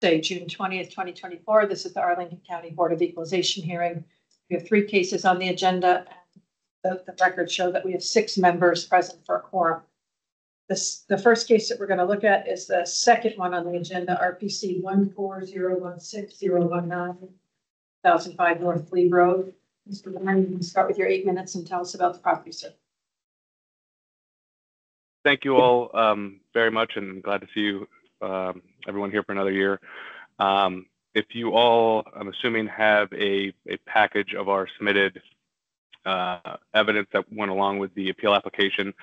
Thursday, June 20th, 2024. This is the Arlington County Board of Equalization hearing. We have 3 cases on the agenda. The records show that we have 6 members present for a quorum. The first case that we're going to look at is the second one on the agenda, RPC 14016-019, 1005 North Glebe Road. Mr. Warren, you can start with your 8 minutes and tell us about the property, sir. Thank you all very much, and glad to see you, everyone here for another year. If you all, I'm assuming, have a package of our submitted evidence that went along with the appeal application,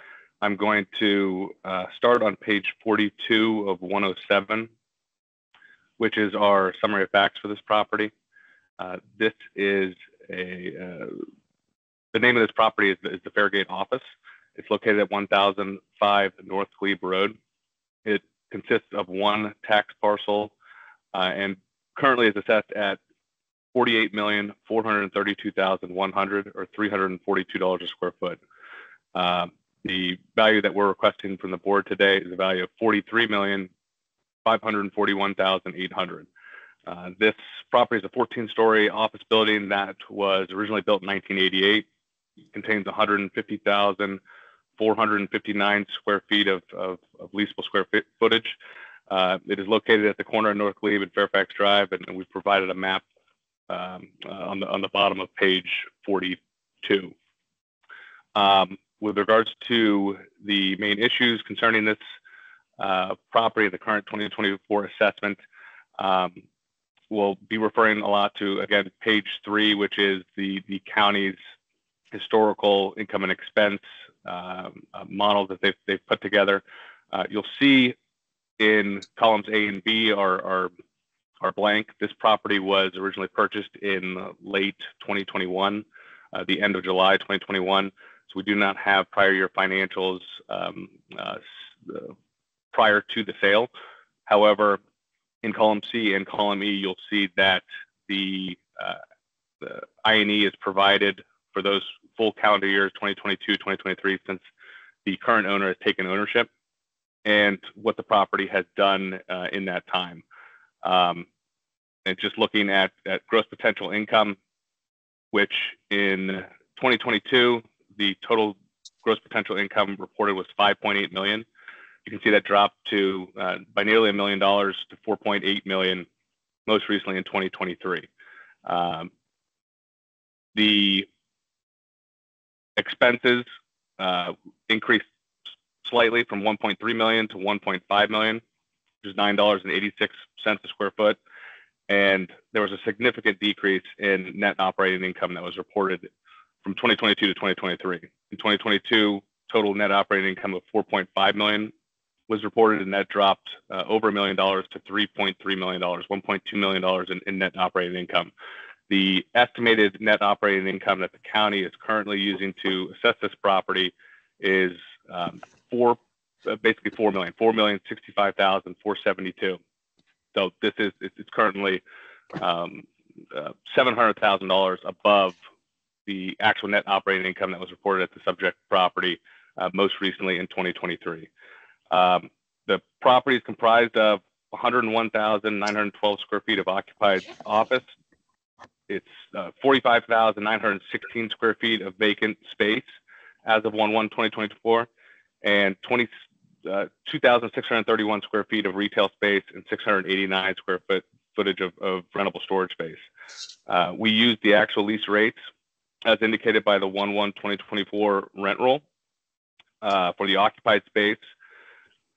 I'm going to start on page 42 of 107, which is our summary of facts for this property. This is the name of this property is the Fairgate office. It's located at 1005 North Glebe Road. It consists of 1 tax parcel and currently is assessed at $48,432,100 or $342 a square foot. The value that we're requesting from the board today is a value of $43,541,800. This property is a 14-story office building that was originally built in 1988. It contains 150,459 square feet of leasable square footage. It is located at the corner of North Glebe and Fairfax Drive, and we've provided a map on the bottom of page 42. With regards to the main issues concerning this property, the current 2024 assessment, we'll be referring a lot to, again, page 3, which is the county's historical income and expense model that they've put together. You'll see in columns A and B are blank. This property was originally purchased in late 2021, the end of July 2021. So we do not have prior year financials prior to the sale. However, in column C and column E, you'll see that the I&E is provided for those full calendar years, 2022, 2023, since the current owner has taken ownership, and what the property has done in that time. And just looking at gross potential income, which in 2022, the total gross potential income reported was $5.8 million. You can see that dropped to by nearly $1 million to $4.8 million most recently in 2023. The expenses increased slightly from $1.3 million to $1.5 million, which is $9.86 a square foot. And there was a significant decrease in net operating income that was reported from 2022 to 2023. In 2022, total net operating income of $4.5 million was reported, and that dropped over $1 million to $3.3 million, $1.2 million in net operating income. The estimated net operating income that the county is currently using to assess this property is basically $4 million, $4,065,472. So it's currently $700,000 above the actual net operating income that was reported at the subject property most recently in 2023. The property is comprised of 101,912 square feet of occupied office. It's 45,916 square feet of vacant space as of 1/1/2024, and 2,631 square feet of retail space and 689 square footage of rentable storage space. We use the actual lease rates as indicated by the 1/1/2024 rent roll for the occupied space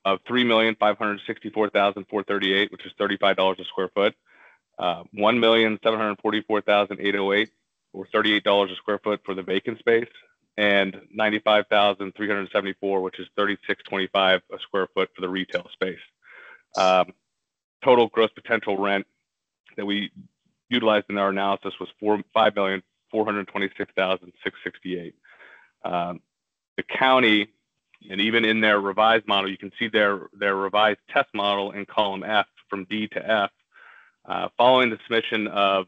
of $3,564,438, which is $35 a square foot. $1,744,808, or $38 a square foot for the vacant space, and $95,374, which is $36.25 a square foot for the retail space. Total gross potential rent that we utilized in our analysis was $5,426,668. The county, and even in their revised model, you can see their revised test model in column F from D to F. Following the submission of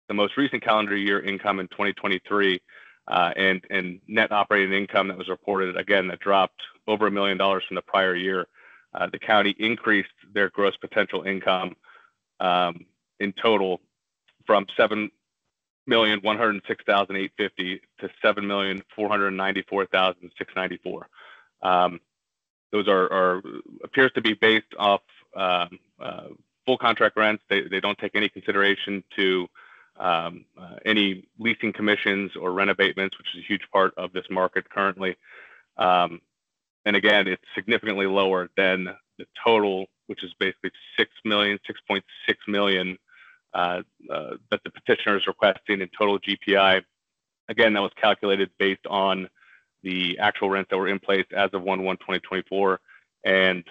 the most recent calendar year income in 2023 and net operating income that was reported, again, that dropped over $1 million from the prior year, the county increased their gross potential income in total, from $7,106,850 to $7,494,694. Those appears to be based off full contract rents. They don't take any consideration to any leasing commissions or rent abatements, which is a huge part of this market currently. And again, it's significantly lower than the total, which is basically $6.6 million that the petitioner is requesting in total GPI. Again, that was calculated based on the actual rents that were in place as of 1/1/2024, and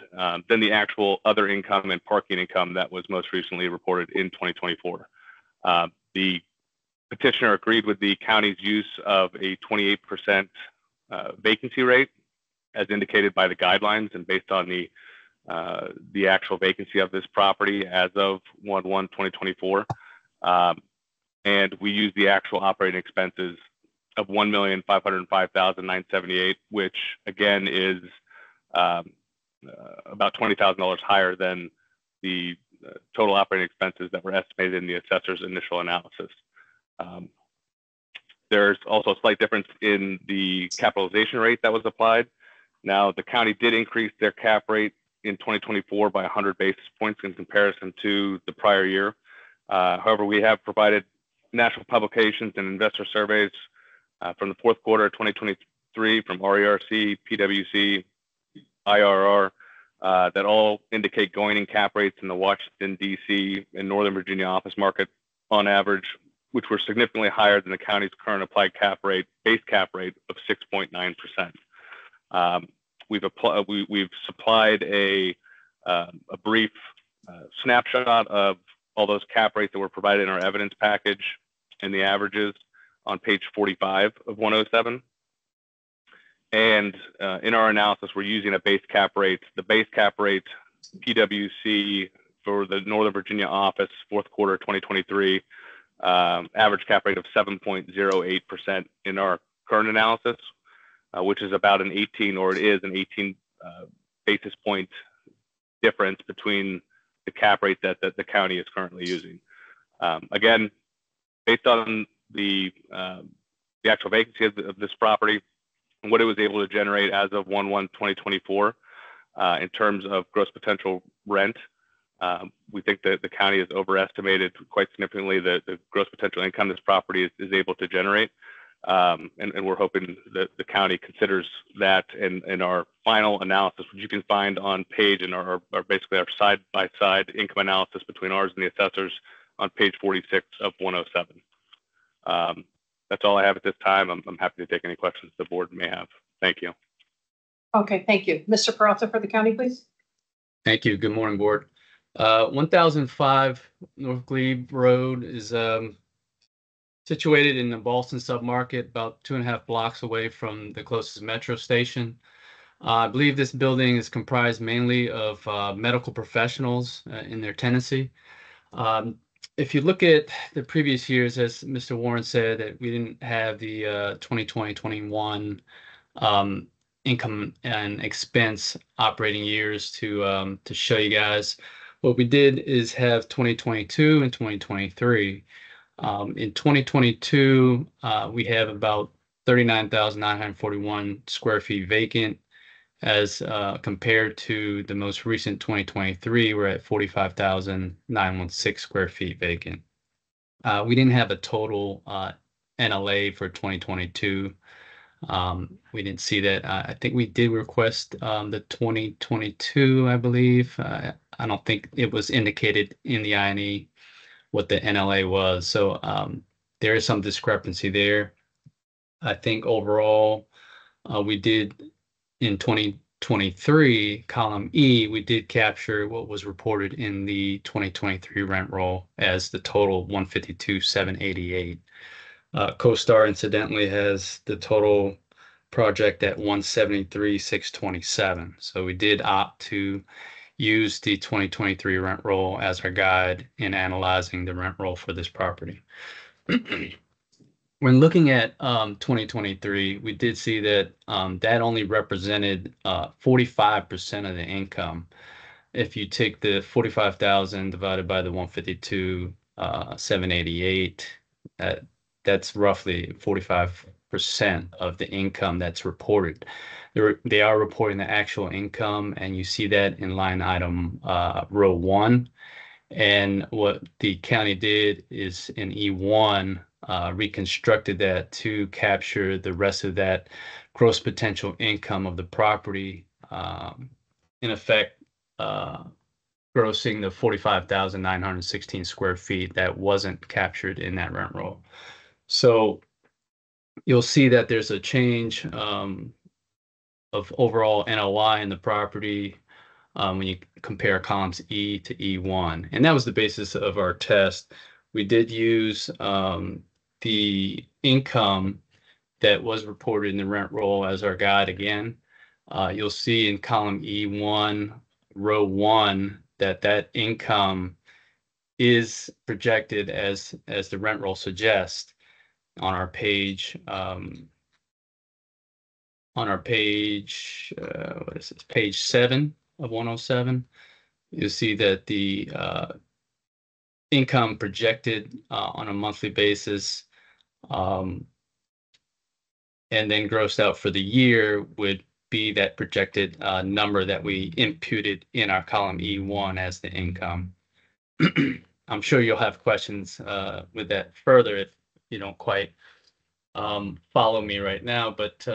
then the actual other income and parking income that was most recently reported in 2024. The petitioner agreed with the county's use of a 28% vacancy rate, as indicated by the guidelines, and based on the actual vacancy of this property as of 1/1/2024. And we use the actual operating expenses of $1,505,978, which again is about $20,000 higher than the total operating expenses that were estimated in the assessor's initial analysis. There's also a slight difference in the capitalization rate that was applied. Now, the county did increase their cap rate in 2024 by 100 basis points in comparison to the prior year. However, we have provided national publications and investor surveys from the fourth quarter of 2023 from RERC, PwC, IRR, that all indicate going in cap rates in the Washington, D.C. and Northern Virginia office market on average, which were significantly higher than the county's current applied cap rate, base cap rate of 6.9%. We've supplied a brief snapshot of all those cap rates that were provided in our evidence package and the averages on page 45 of 107. And in our analysis, we're using a base cap rate. The base cap rate, PwC, for the Northern Virginia office, fourth quarter 2023, average cap rate of 7.08% in our current analysis, which is about an 18 basis point difference between the cap rate that the county is currently using. Again, based on the actual vacancy of this property and what it was able to generate as of 1/1/2024 in terms of gross potential rent, we think that the county has overestimated quite significantly the gross potential income this property is able to generate. And we're hoping that the county considers that in our final analysis, which you can find on page in our basically our side-by-side income analysis between ours and the assessors on page 46 of 107. That's all I have at this time. I'm happy to take any questions the board may have. Thank you. Okay, thank you. Mr. Peralta for the county, please. Thank you. Good morning, board. 1005 North Glebe Road is situated in the Ballston submarket, about 2.5 blocks away from the closest metro station. I believe this building is comprised mainly of medical professionals in their tenancy. If you look at the previous years, as Mr. Warren said, that we didn't have the 2020-21 income and expense operating years to show you guys. What we did is have 2022 and 2023. In 2022, we have about 39,941 square feet vacant, as compared to the most recent 2023, we're at 45,916 square feet vacant. We didn't have a total NLA for 2022. We didn't see that. I think we did request the 2022, I believe. I don't think it was indicated in the INE what the NLA was. So there is some discrepancy there. I think overall, we did in 2023, column E, we did capture what was reported in the 2023 rent roll as the total 152,788. CoStar incidentally has the total project at 173,627. So we did opt to use the 2023 rent roll as our guide in analyzing the rent roll for this property. When looking at 2023, we did see that that only represented 45% of the income. if you take the 45,000 divided by the 152, 788, that's roughly 45% of the income that's reported. They are reporting the actual income, and you see that in line item row 1. And what the county did is in E1 reconstructed that to capture the rest of that gross potential income of the property, in effect, grossing the 45,916 square feet that wasn't captured in that rent roll. So you'll see that there's a change of overall NOI in the property when you compare columns E to E1. And that was the basis of our test. We did use the income that was reported in the rent roll as our guide again. You'll see in column E1, row 1, that income is projected as the rent roll suggests on our page. What is this? Page 7 of 107. You'll see that the income projected on a monthly basis and then grossed out for the year would be that projected number that we imputed in our column E1 as the income. I'm sure you'll have questions with that further if you don't quite follow me right now, but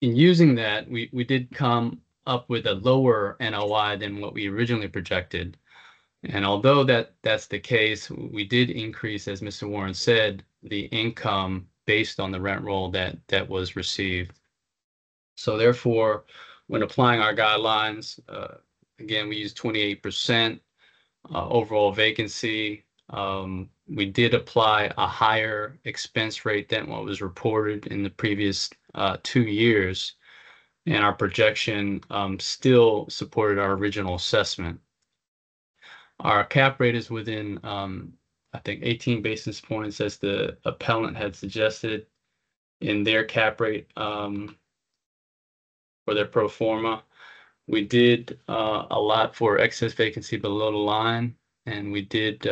in using that, we did come up with a lower NOI than what we originally projected. And although that's the case, we did increase, as Mr. Warren said, the income based on the rent roll that was received. So therefore, when applying our guidelines, again, we use 28% overall vacancy. We did apply a higher expense rate than what was reported in the previous 2 years, and our projection still supported our original assessment. Our cap rate is within, I think, 18 basis points, as the appellant had suggested in their cap rate for their pro forma. We did a lot for excess vacancy below the line, and we did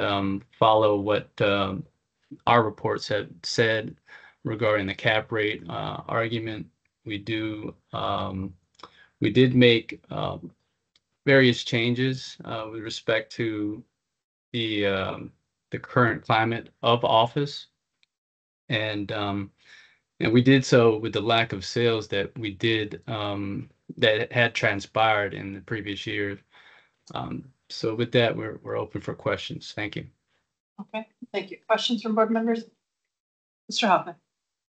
follow what our reports had said regarding the cap rate argument. We did make various changes with respect to the current climate of office, and we did so with the lack of sales that we did that had transpired in the previous year. So with that, we're open for questions. Thank you. Okay, thank you. Questions from board members? Mr. Hoffman.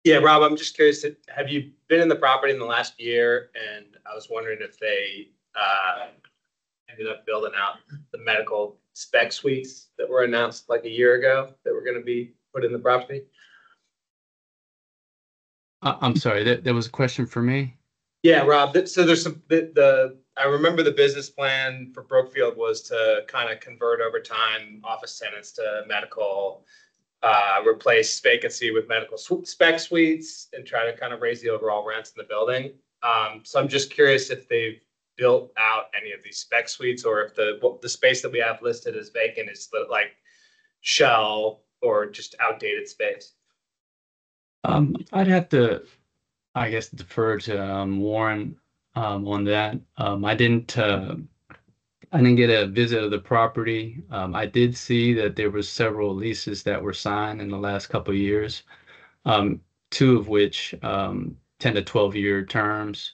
Yeah, Rob, I'm just curious, have you been in the property in the last year? And I was wondering if they ended up building out the medical spec suites that were announced like a year ago that were going to be put in the property. I'm sorry, that was a question for me? Yeah, Rob, so there's some, I remember the business plan for Brookfield was to kind of convert over time office tenants to medical, replace vacancy with medical spec suites, and try to kind of raise the overall rents in the building. So I'm just curious if they've built out any of these spec suites, or if the space that we have listed as vacant is like shell or just outdated space. I'd have to, I guess, defer to Warren on that. I didn't get a visit of the property. I did see that there were several leases that were signed in the last couple of years, 2 of which 10 to 12-year terms.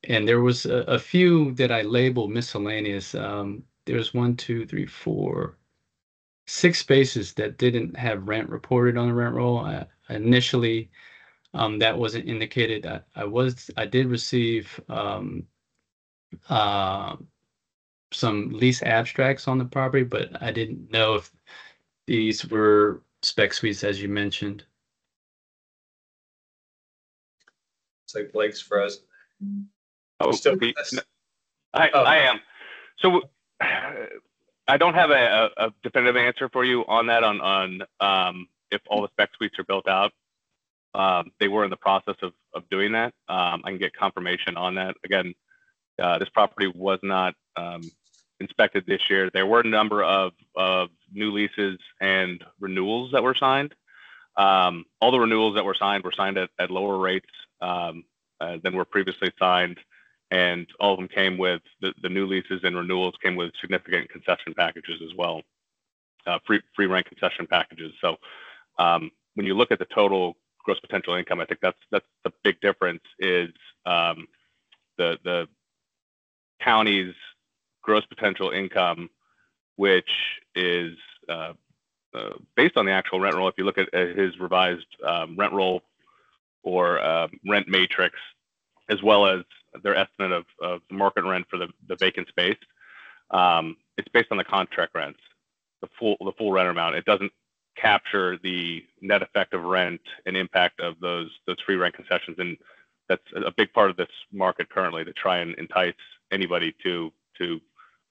And there was a few that I labeled miscellaneous. There's 1, 2, 3, 4, 6 spaces that didn't have rent reported on the rent roll. Initially, that wasn't indicated. I did receive some lease abstracts on the property, but I didn't know if these were spec suites, as you mentioned. It's like Blake's frozen. Oh, Still I am. So I don't have a definitive answer for you on that, on if all the spec suites are built out. They were in the process of doing that. I can get confirmation on that. Again, This property was not inspected this year. There were a number of new leases and renewals that were signed. All the renewals that were signed at lower rates than were previously signed, and all of them came with the new leases and renewals came with significant concession packages as well, free rent concession packages. So when you look at the total gross potential income, I think that's the big difference is the county's gross potential income, which is based on the actual rent roll. If you look at his revised rent roll or rent matrix, as well as their estimate of market rent for the vacant space, it's based on the contract rents, the full rent amount. It doesn't capture the net effect of rent and impact of those free rent concessions, and that's a big part of this market currently, to try and entice anybody to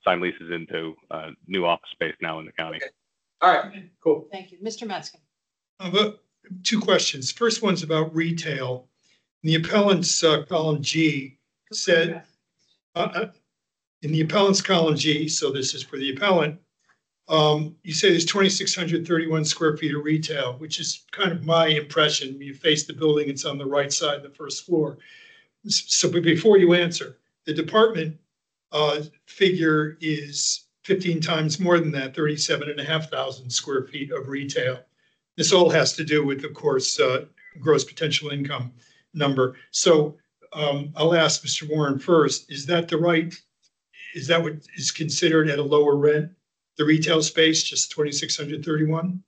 sign leases into new office space now in the county. Okay. All right, cool. Thank you. Mr. Metzger. Two questions. First one's about retail. In the appellant's column G said, in the appellant's column G, so this is for the appellant, you say there's 2,631 square feet of retail, which is kind of my impression. You face the building, it's on the right side of the first floor. So but before you answer, the department figure is 15 times more than that, 37,500 square feet of retail. This all has to do with, of course, gross potential income number. So I'll ask Mr. Warren first, is that what is considered at a lower rent, the retail space, just 2,631?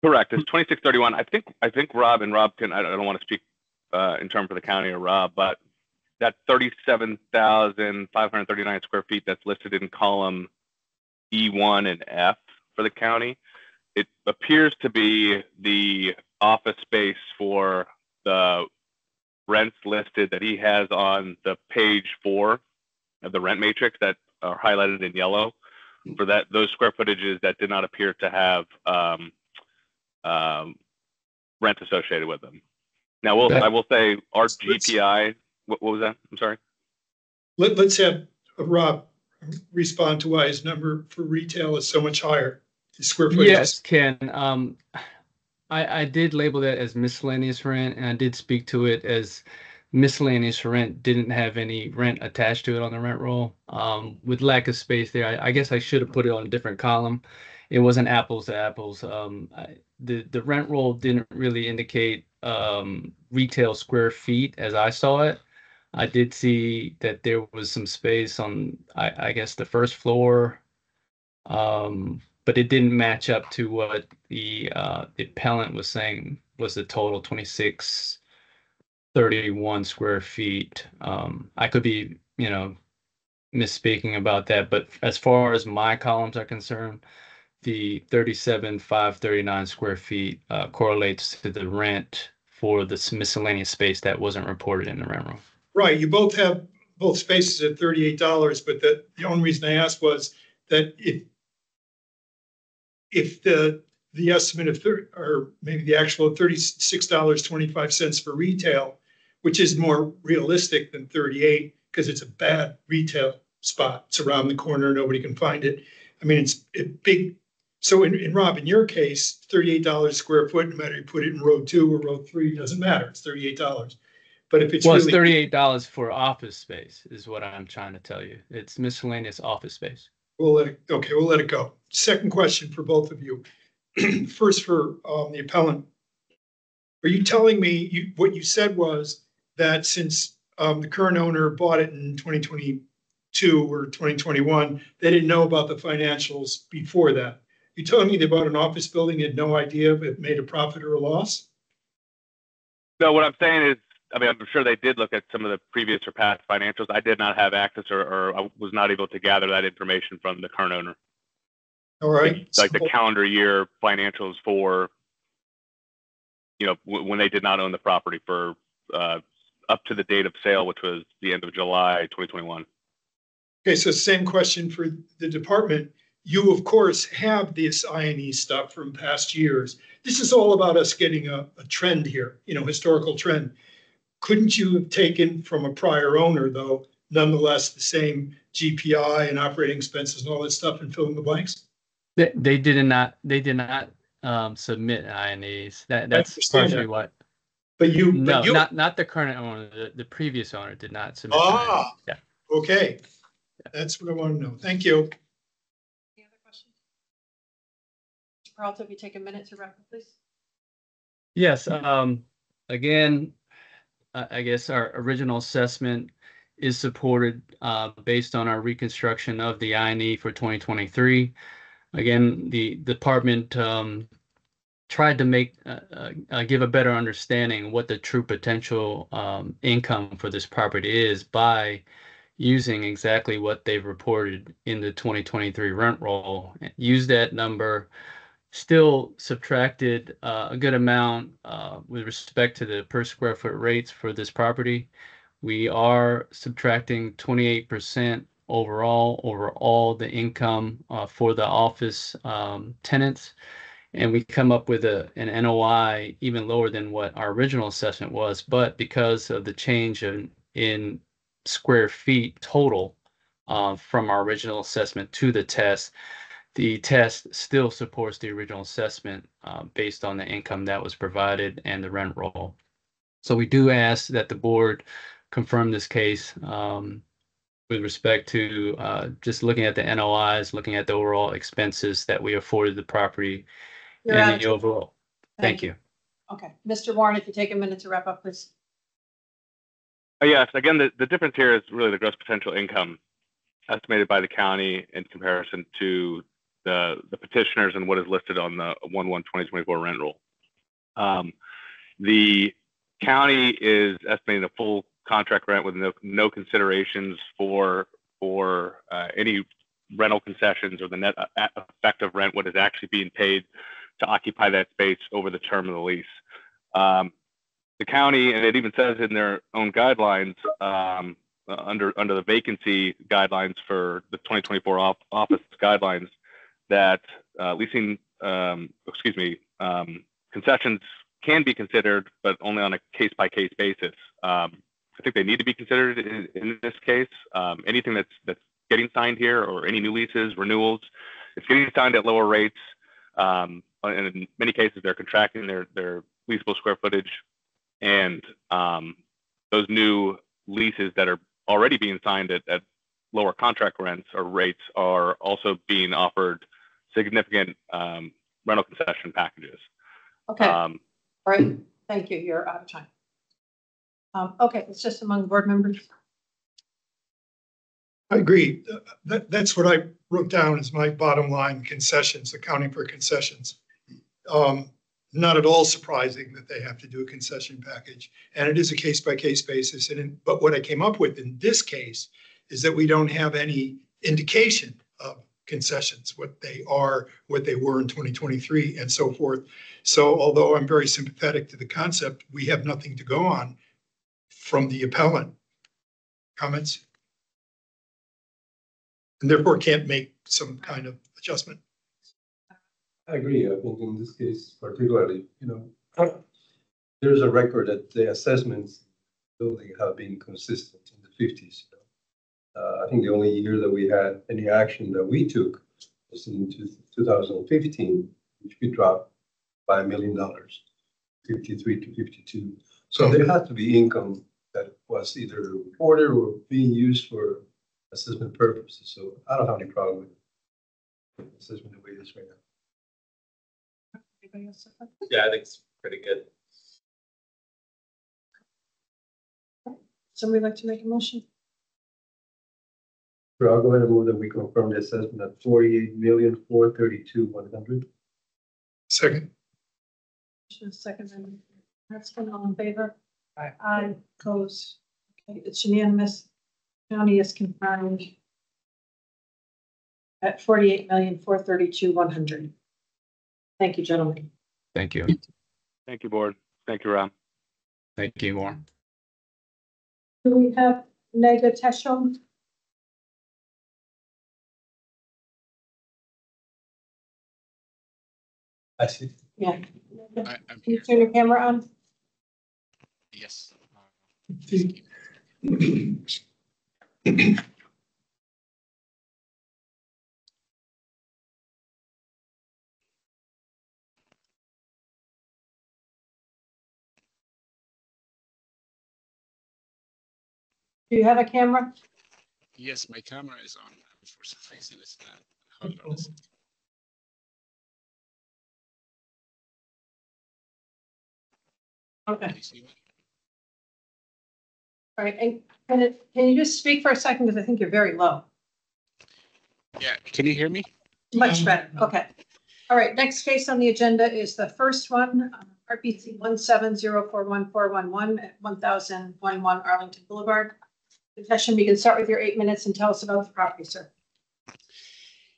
Correct. It's 2,631. I think Rob can, I don't want to speak in terms of the county or Rob, but that 37,539 square feet that's listed in column E1 and F for the county, it appears to be the office space for the rents listed that he has on the page 4 of the rent matrix that are highlighted in yellow, for those square footages that did not appear to have rent associated with them. Now, I will say our GPI. What was that? I'm sorry. Let's have Rob respond to why his number for retail is so much higher. The square footage. Yes, Ken. I did label that as miscellaneous rent, and I did speak to it as miscellaneous rent didn't have any rent attached to it on the rent roll. With lack of space there, I guess I should have put it on a different column. It wasn't apples to apples. The rent roll didn't really indicate retail square feet as I saw it. I did see that there was some space on, I guess, the first floor, but it didn't match up to what the appellant was saying was the total 2,631 square feet. I could be, misspeaking about that, but as far as my columns are concerned, the 37,539 square feet correlates to the rent for this miscellaneous space that wasn't reported in the rent roll. Right. You both have both spaces at $38, but the only reason I asked was that if the estimate of or maybe the actual $36.25 for retail, which is more realistic than 38 because it's a bad retail spot. It's around the corner. Nobody can find it. I mean, it's big. So in Rob, in your case, $38 square foot, no matter you put it in row 2 or row 3, doesn't matter. It's $38. But if it's it's $38 for office space is what I'm trying to tell you. It's miscellaneous office space. We'll let it go. Second question for both of you. First for the appellant. Are you telling me what you said was that since the current owner bought it in 2022 or 2021, they didn't know about the financials before that? You telling me they bought an office building and had no idea if it made a profit or a loss? No, what I'm saying is, I'm sure they did look at some of the previous or past financials. I did not have access or I was not able to gather that information from the current owner. All right. Like the calendar year financials for, when they did not own the property for up to the date of sale, which was the end of July 2021. Okay, so same question for the department. You, of course, have this I&E stuff from past years. This is all about us getting a trend here, historical trend. Couldn't you have taken from a prior owner, though, nonetheless the same GPI and operating expenses and all that stuff and fill in the blanks? They did not submit INEs. That's understand partially that. what. But you, Not the current owner. The previous owner did not submit. ah, Yeah. okay. That's what I want to know. Thank you. Any other questions? Mr. Peralta, if you take a minute to wrap up, please. Yes. Again, I guess our original assessment is supported based on our reconstruction of the INE for 2023. Again, the department tried to make give a better understanding what the true potential income for this property is by using exactly what they've reported in the 2023 rent roll. Use that number, still subtracted a good amount with respect to the per square foot rates for this property. We are subtracting 28% overall over all the income for the office tenants. And we come up with an NOI even lower than what our original assessment was. But because of the change in square feet total from our original assessment to the test still supports the original assessment based on the income that was provided and the rent roll. So we do ask that the board confirm this case with respect to just looking at the NOIs, looking at the overall expenses that we afforded the property. You're And out the of overall. Thank you. Okay, Mr. Warren, if you take a minute to wrap up, please. Yes, again, the difference here is really the gross potential income estimated by the county in comparison to the petitioners and what is listed on the 1/1/2024 rent roll. The county is estimating a full contract rent with no considerations for any rental concessions or the net effective rent, what is actually being paid to occupy that space over the term of the lease. The county, and it even says in their own guidelines, under the vacancy guidelines for the 2024 office guidelines, that concessions can be considered, but only on a case-by-case basis. I think they need to be considered in this case. Anything that's getting signed here, or any new leases, renewals, it's getting signed at lower rates. And in many cases, they're contracting their leasable square footage, and those new leases that are already being signed at lower contract rents or rates are also being offered significant rental concession packages. Okay, all right, thank you, you're out of time. Okay, it's just among board members. I agree. That's what I wrote down as my bottom line: concessions, accounting for concessions. Not at all surprising that they have to do a concession package, and it is a case-by-case basis. But what I came up with in this case is that we don't have any indication of concessions, what they are, what they were in 2023, and so forth. So although I'm very sympathetic to the concept, we have nothing to go on from the appellant. Comments? And therefore can't make some kind of adjustment. I agree. I think in this case particularly, there's a record that the assessments building have been consistent in the 50s. I think the only year that we had any action that we took was in 2015, which we dropped by $1 million, 53 to 52. So there has to be income that was either reported or being used for assessment purposes. So I don't have any problem with assessment the way it is right now. Anybody else? Yeah, I think it's pretty good. Somebody like to make a motion? So I'll go ahead and move that we confirm the assessment at $48,432,100. Second. Second, that's been all in favor. Aye. Opposed. Okay, it's unanimous. County is confirmed at $48,432,100. Thank you, gentlemen. Thank you. Thank you, board. Thank you, Rob. Thank you, Warren. Do we have Nega Teshom? I see. Yeah. I'm Can you here. turn your camera on? Yes. Do you have a camera? Yes, my camera is on. For some reason, it's not. Hold on a second. Okay. Can you see me? All right. And can you just speak for a second? Because I think you're very low. Yeah. Can you hear me? Much better. Okay. All right. Next case on the agenda is the first one, RPC 170414111 at 1011 Arlington Boulevard. Session, you can start with your 8 minutes and tell us about the property, sir.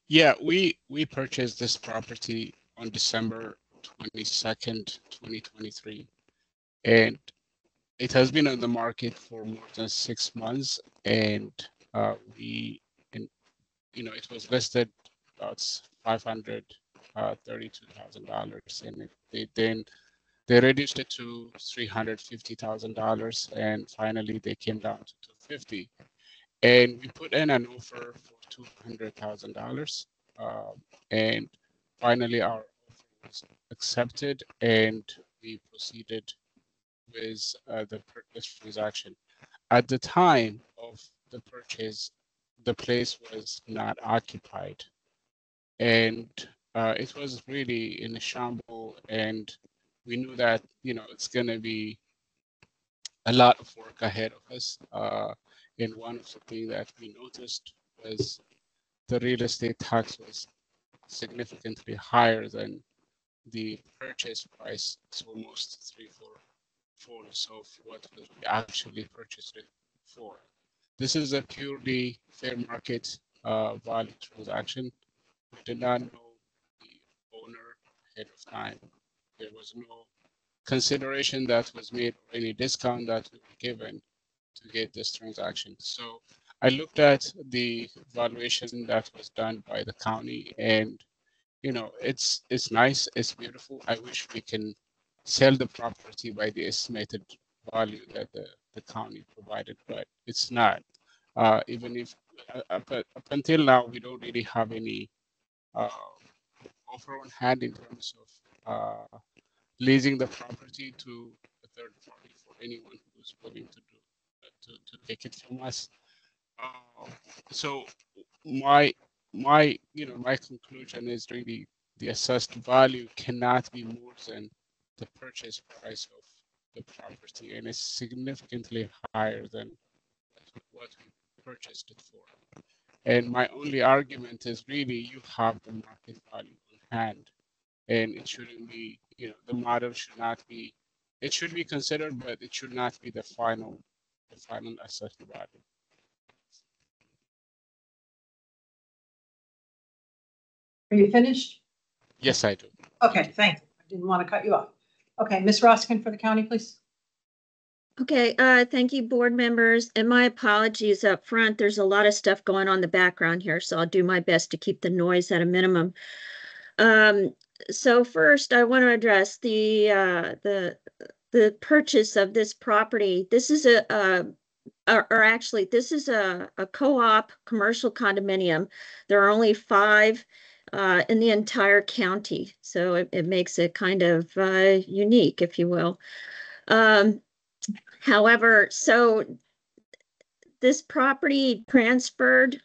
Yeah, we purchased this property on December 22nd, 2023, and it has been on the market for more than 6 months, and it was listed about $532,000, and they reduced it to $350,000, and finally they came down to $250,000. And we put in an offer for $200,000, and finally our offer was accepted, and we proceeded with this transaction. At the time of the purchase, the place was not occupied, and it was really in a shambles, and we knew that it's going to be a lot of work ahead of us. And one of the things that we noticed was the real estate tax was significantly higher than the purchase price. It's almost 3-4 of what we actually purchased it for. This is a purely fair market value transaction. We did not know the owner ahead of time. There was no consideration that was made or any discount that we were given to get this transaction. So I looked at the valuation that was done by the county, and it's nice, it's beautiful. I wish we can sell the property by the estimated value that the county provided, but it's not. Even if up until now we don't really have any offer on hand in terms of leasing the property to a third party for anyone who's willing to take it from us. So my conclusion is really the assessed value cannot be more than the purchase price of the property, and it's significantly higher than what we purchased it for. And my only argument is really you have the market value on hand, and it shouldn't be, the model should not be, it should be considered, but it should not be the final assessed value. Are you finished? Yes, I do. Okay, thank you. I didn't want to cut you off. Okay, Ms. Roskin for the county, please. Okay, thank you, board members, and my apologies up front. There's a lot of stuff going on in the background here, so I'll do my best to keep the noise at a minimum. So first, I want to address the purchase of this property. This is this is a co-op commercial condominium. There are only 5 in the entire county, so it makes it kind of unique, if you will. However, so this property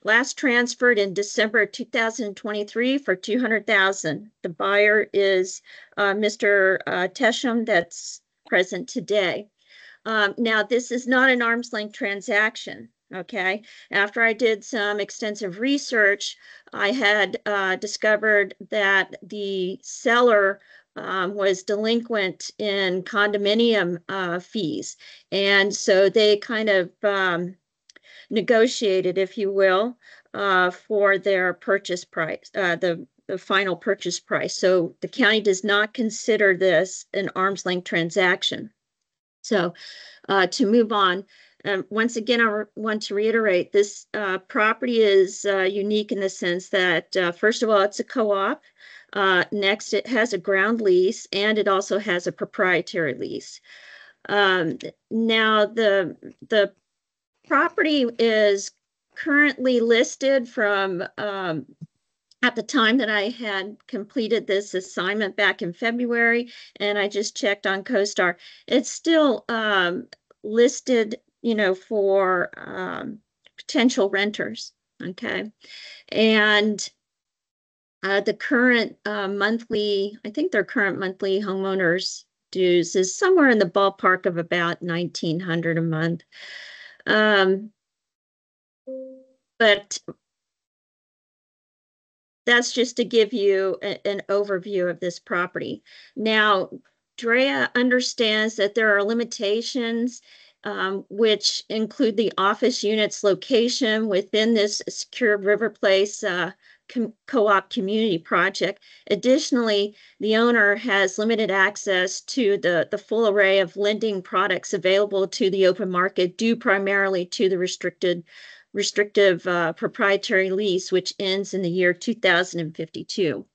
last transferred in December 2023 for $200,000. The buyer is Mr. Tesham, that's present today. Now, this is not an arm's length transaction. Okay. After I did some extensive research, I had discovered that the seller was delinquent in condominium fees. And so they kind of negotiated, if you will, for their purchase price, the final purchase price. So the county does not consider this an arm's length transaction. So to move on, once again, I want to reiterate, this property is unique in the sense that, first of all, it's a co-op. Next, it has a ground lease, and it also has a proprietary lease. Now, the property is currently listed from at the time that I had completed this assignment back in February, and I just checked on CoStar, it's still listed, you know, for potential renters. Okay. And the current monthly, I think their current monthly homeowners dues is somewhere in the ballpark of about $1,900 a month. But that's just to give you an overview of this property. Now, Drea understands that there are limitations which include the office unit's location within this secure River Place co-op community project. Additionally, the owner has limited access to the full array of lending products available to the open market due primarily to the restrictive proprietary lease, which ends in the year 2052.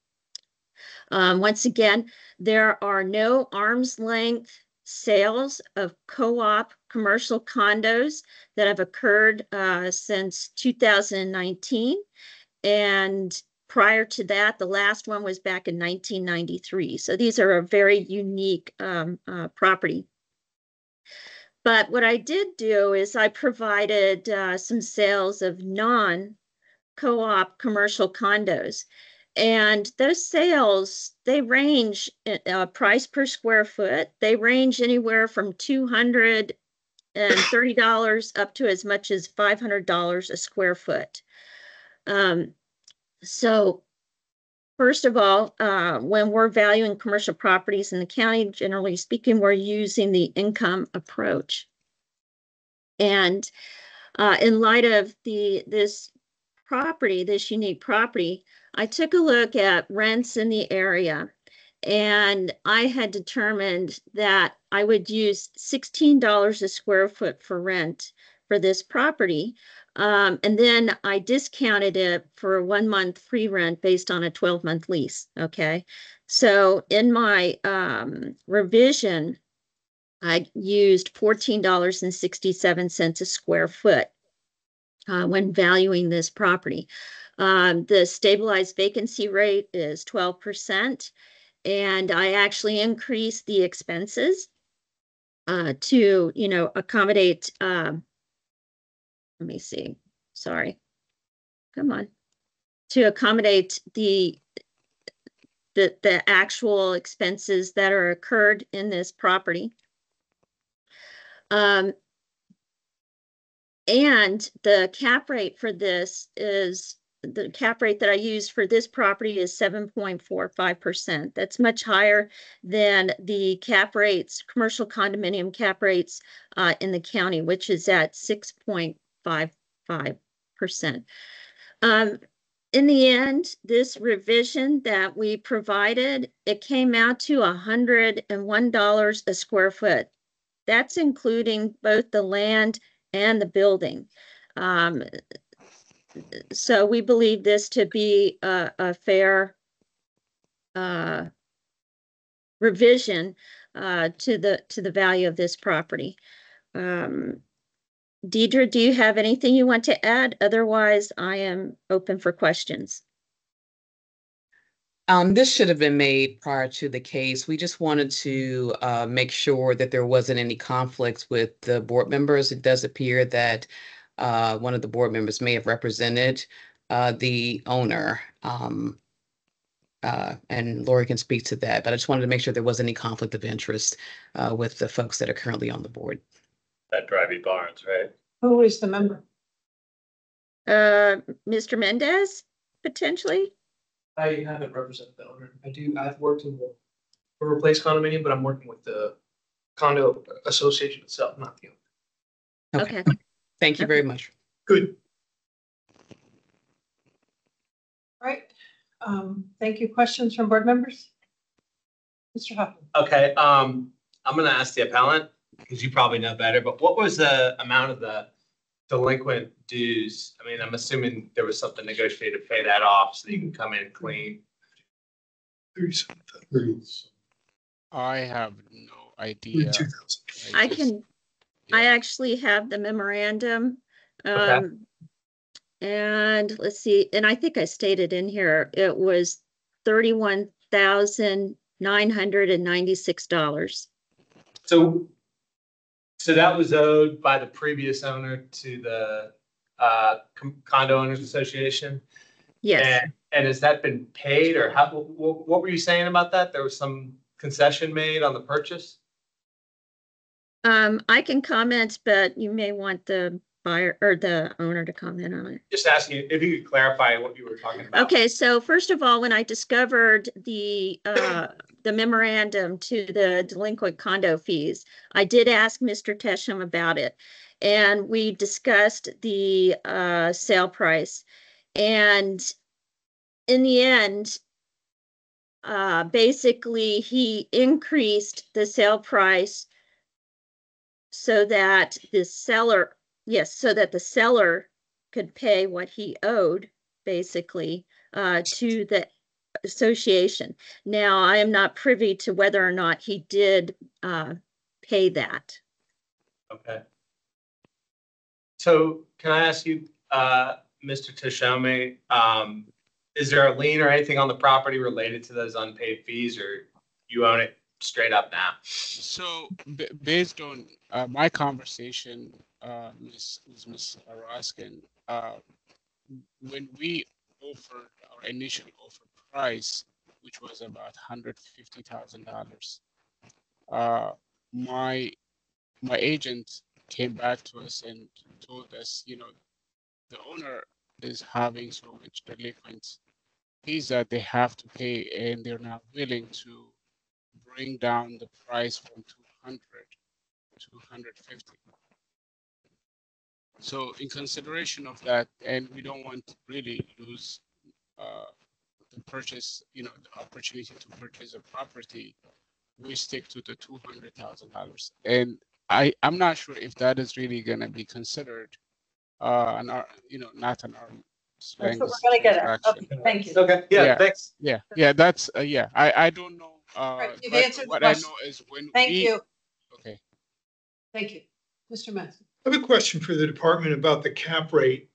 Once again, there are no arm's length sales of co-op commercial condos that have occurred since 2019. And prior to that, the last one was back in 1993. So these are a very unique property. But what I did do is I provided some sales of non-co-op commercial condos. And those sales, they range price per square foot. They range anywhere from $230 up to as much as $500 a square foot. So first of all, when we're valuing commercial properties in the county, generally speaking, we're using the income approach. And in light of this unique property, I took a look at rents in the area, and I had determined that I would use $16 a square foot for rent for this property. And then I discounted it for 1 month free rent based on a 12-month lease. Okay. So in my revision, I used $14.67 a square foot when valuing this property. The stabilized vacancy rate is 12%. And I actually increased the expenses to, you know, accommodate, let me see, sorry, come on, to accommodate the actual expenses that are occurred in this property. And the cap rate for this is, the cap rate that I used for this property is 7.45%. That's much higher than the cap rates, commercial condominium cap rates in the county, which is at 6.55%. In the end, this revision that we provided, it came out to $101 a square foot. That's including both the land and the building. So we believe this to be a fair revision to the value of this property. Deidre, do you have anything you want to add? Otherwise, I am open for questions. This should have been made prior to the case. We just wanted to make sure that there wasn't any conflicts with the board members. It does appear that one of the board members may have represented the owner, and Lori can speak to that, but I just wanted to make sure there wasn't any conflict of interest with the folks that are currently on the board. That Drivey Barnes, right? Who is the member? Mr. Mendez, potentially? I haven't represented the owner. I've worked in the River Place condominium, but I'm working with the condo association itself, not the owner. Okay. Thank you very much. Good. All right. Thank you. Questions from board members? Mr. Huffman. Okay, I'm gonna ask the appellant, because you probably know better, but what was the amount of the delinquent dues? I mean, I'm assuming there was something negotiated to pay that off so that you can come in clean. I have no idea. I actually have the memorandum. Okay. And let's see, and I think I stated in here, it was $31,996. So that was owed by the previous owner to the condo owners association? Yes. And has that been paid, or how, what were you saying about that? There was some concession made on the purchase? I can comment, but you may want the buyer or the owner to comment on it. Just asking if you could clarify what you were talking about. Okay, so first of all, when I discovered the memorandum to the delinquent condo fees, I did ask Mr. Tesham about it, and we discussed the sale price. And in the end, basically, he increased the sale price so that the seller, yes, so that the seller could pay what he owed, basically, to the association. Now, I am not privy to whether or not he did pay that. Okay. So can I ask you, Mr. Tashome, is there a lien or anything on the property related to those unpaid fees, or you own it straight up now? So based on my conversation, Ms. Raskin, when we offered our initial offer price, which was about $150,000, my agent came back to us and told us, you know, the owner is having so much delinquent fees that they have to pay, and they're not willing to bring down the price from 200 to 150. So in consideration of that, and we don't want to really lose the purchase, you know, the opportunity to purchase a property, we stick to the $200,000. And I'm not sure if that is really going to be considered an you know, not an arm's That's what length we're gonna get at. transaction. Okay, thank you. Okay, yeah, thanks. Yeah, that's yeah. I don't know. Right, you've But answered the what I question. know is when Thank we you. okay. Thank you. Mr. Matson. I have a question for the department about the cap rate.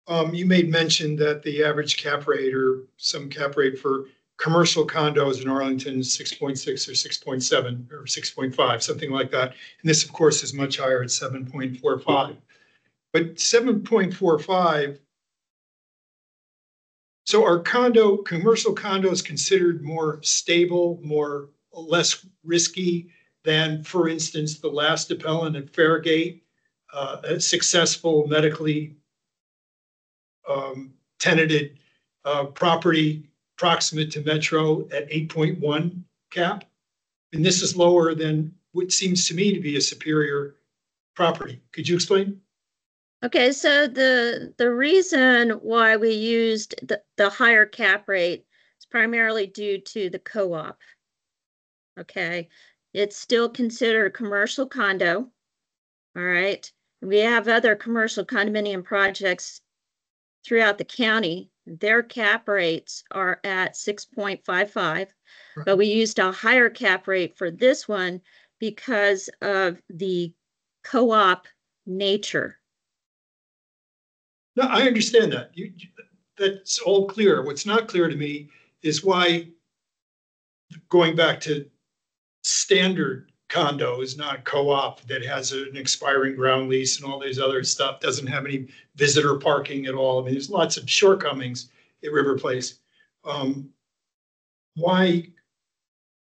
You made mention that the average cap rate or some cap rate for commercial condos in Arlington is 6.6 or 6.7 or 6.5, something like that. And this, of course, is much higher at 7.45. But 7.45, so are commercial condos considered more stable, less risky than, for instance, the last appellant at Fairgate, a successful medically tenanted property proximate to Metro at 8.1 cap? And this is lower than what seems to me to be a superior property. Could you explain? Okay, so the reason why we used the higher cap rate is primarily due to the co-op. Okay, it's still considered a commercial condo. All right, we have other commercial condominium projects throughout the county. Their cap rates are at 6.55, but we used a higher cap rate for this one because of the co-op nature. No, I understand that. That's all clear. What's not clear to me is why, going back to standard condo is not co-op that has an expiring ground lease and all these other stuff, doesn't have any visitor parking at all. I mean, there's lots of shortcomings at River Place. Why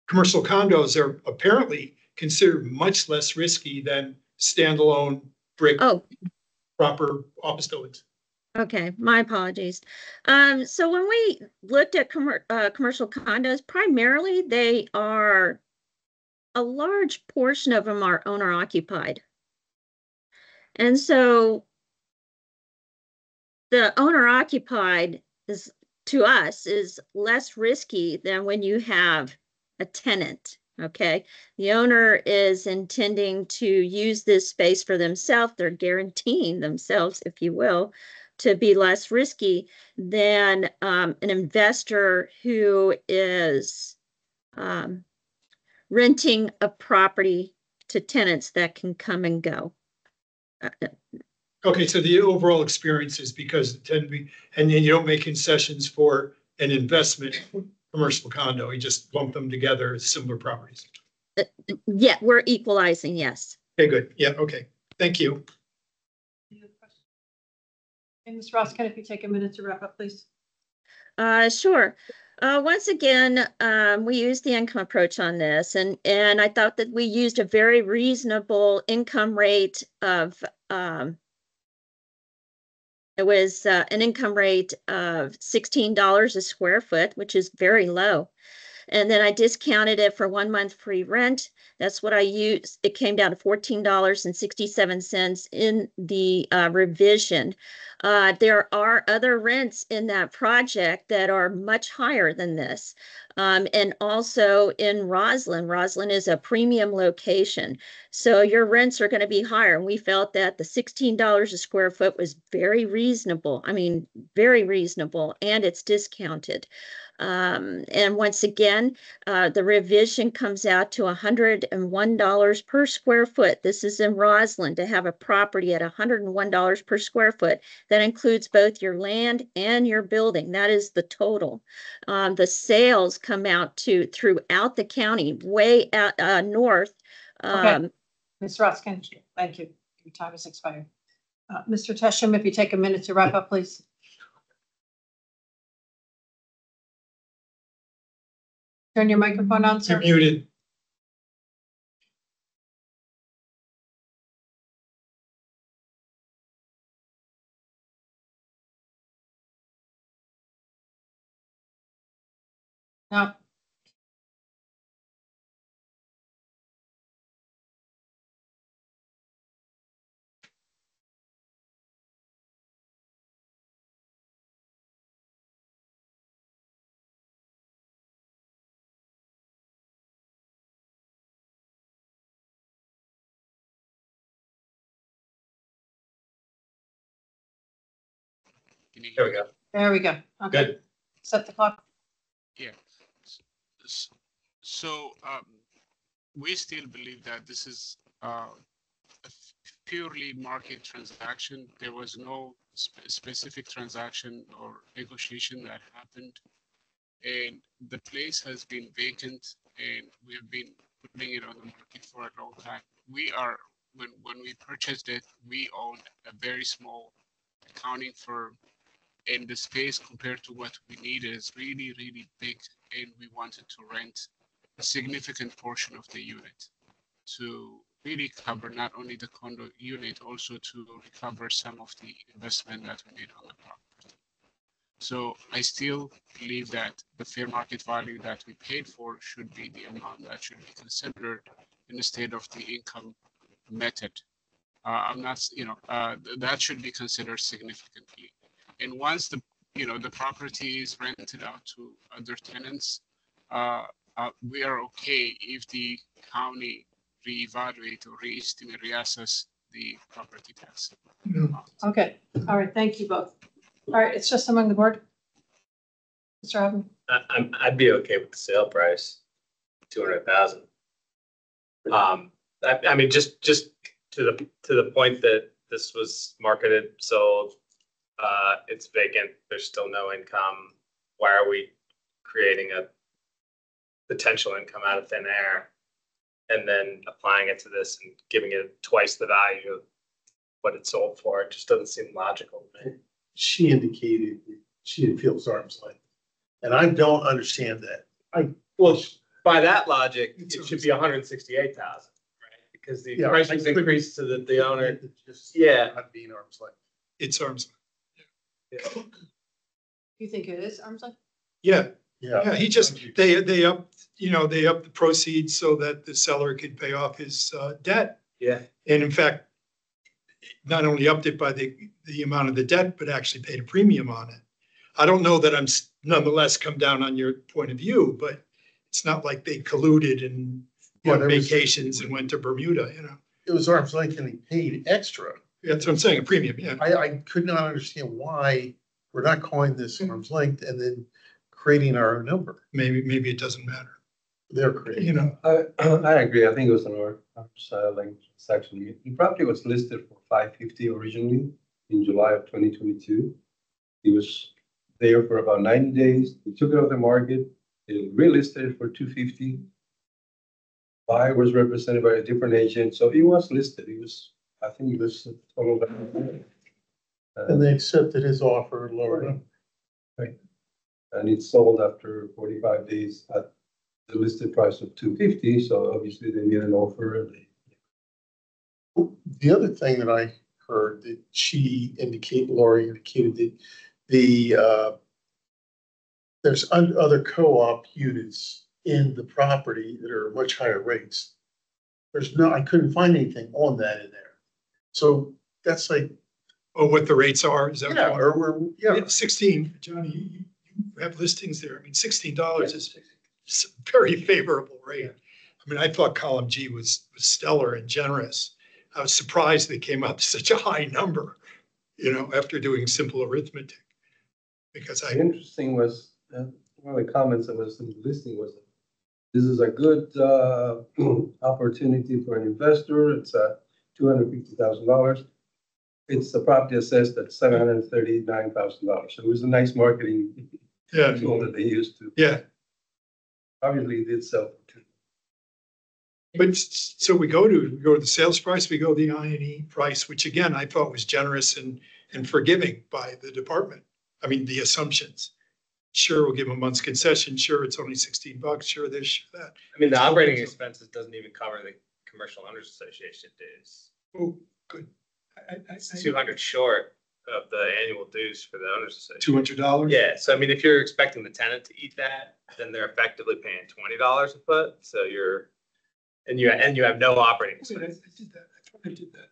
commercial condos are apparently considered much less risky than standalone brick proper office buildings. Okay, my apologies. So when we looked at commercial condos, primarily they are, a large portion of them are owner occupied. And so the owner occupied is, to us, is less risky than when you have a tenant. Okay, the owner is intending to use this space for themselves. They're guaranteeing themselves, if you will, to be less risky than an investor who is renting a property to tenants that can come and go. Okay, so the overall experience is because it tend to be, and then you don't make concessions for an investment commercial condo, you just lump them together as similar properties. Yeah, we're equalizing, yes. Okay, good. Yeah, okay. Thank you. And Ms. Roskin, if you take a minute to wrap up, please. Sure. Once again, we used the income approach on this, and I thought that we used a very reasonable income rate of it was an income rate of $16 a square foot, which is very low. And then I discounted it for 1 month free rent. That's what I used. It came down to $14.67 in the revision. There are other rents in that project that are much higher than this. And also in Roslyn. Roslyn is a premium location. So your rents are going to be higher. And we felt that the $16 a square foot was very reasonable. I mean, very reasonable, and it's discounted. And once again, the revision comes out to $101 per square foot. This is in Roslyn to have a property at $101 per square foot. That includes both your land and your building. That is the total. The sales come out to throughout the county, way out north. Okay, Ms. Roskin, thank you. Your time has expired. Mr. Tesham, if you take a minute to wrap up, please. Turn your microphone on, sir. You're muted. No. There we go. There we go. Okay. Good. Set the clock. Yeah. So we still believe that this is a purely market transaction. There was no specific transaction or negotiation that happened, and the place has been vacant, and we have been putting it on the market for a long time. We are when we purchased it, we owned a very small accounting firm, and the space compared to what we needed is really, really big, and we wanted to rent a significant portion of the unit to really cover not only the condo unit, also to recover some of the investment that we made on the property. So I still believe that the fair market value that we paid for should be the amount that should be considered in the state of the income method. I'm not, that should be considered significantly. And once the property is rented out to other tenants, we are okay if the county reevaluate or reestimate, reassess the property tax. Okay. All right. Thank you both. All right. It's just among the board. Mr. Robin. I'd be okay with the sale price, 200,000. I mean, just to the point that this was marketed, sold, it's vacant. There's still no income. Why are we creating a potential income out of thin air and then applying it to this and giving it twice the value of what it sold for? It just doesn't seem logical to me. She indicated that she didn't feel it was arm's length, and I don't understand that. Well, by that logic, it should be 168,000, right? Because the price was increased to the owner. Just not being arm's length. It's arm's length. You think it is arm's length? Yeah. He just, they upped the proceeds so that the seller could pay off his debt. Yeah. And in fact, not only upped it by the amount of the debt, but actually paid a premium on it. I don't know that I'm nonetheless come down on your point of view, but it's not like they colluded and went vacations and went to Bermuda, It was arm's length and he paid extra. That's what I'm saying, a premium, yeah. I could not understand why we're not calling this arm's length and then creating our own number. Maybe it doesn't matter. They're crazy. You know, I agree. I think it was an arm transaction. The property was listed for 550 originally in July of 2022. It was there for about 90 days. They took it off the market. They relisted it for 250. Buyer was represented by a different agent, so it was listed. It was, I think, it was a total. And they accepted his offer, lower. Right. And it sold after 45 days at the listed price of 250. So obviously they made an offer. And The other thing that I heard that Lori indicated that there's other co-op units in the property that are much higher rates. I couldn't find anything on that in there. So that's like. oh, what the rates are, is that? Yeah, Yeah, 16, Johnny, you have listings there. I mean, $16 is a very favorable rate. I mean, I thought column G was stellar and generous. I was surprised they came up such a high number, you know, after doing simple arithmetic. Because the interesting was, one of the comments that was in the listing was, this is a good opportunity for an investor. It's $250,000. It's a property assessed at $739,000. So it was a nice marketing tool that they used to. Yeah. Obviously, it did sell for $2. But so we go to the sales price, we go to the I&E price, which again, I thought was generous and forgiving by the department. I mean, the assumptions. Sure, we'll give them a month's concession. Sure, it's only $16. Sure, this, sure that. I mean, the operating expenses doesn't even cover the commercial owners association dues. Oh, good. It's 200 short of the annual dues for the owners association. $200? Yeah, so I mean, if you're expecting the tenant to eat that, then they're effectively paying $20 a foot. So you have no operating expenses. I did that. I thought I did that.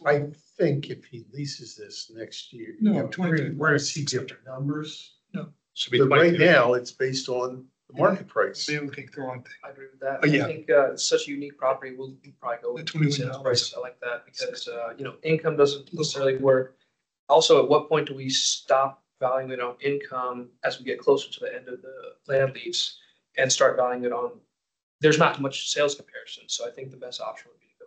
I think if he leases this next year, No, where does he get the numbers? Should be But right 22. now, it's based on the market price. Maybe I'm looking at the wrong thing. I agree with that. Oh, yeah. I think it's such a unique property. We'll probably go with The the $21. sales price. I like that because income doesn't necessarily work. Also, at what point do we stop valuing it on income as we get closer to the end of the land lease and start valuing it on? There's not much sales comparison, so I think the best option would be to go.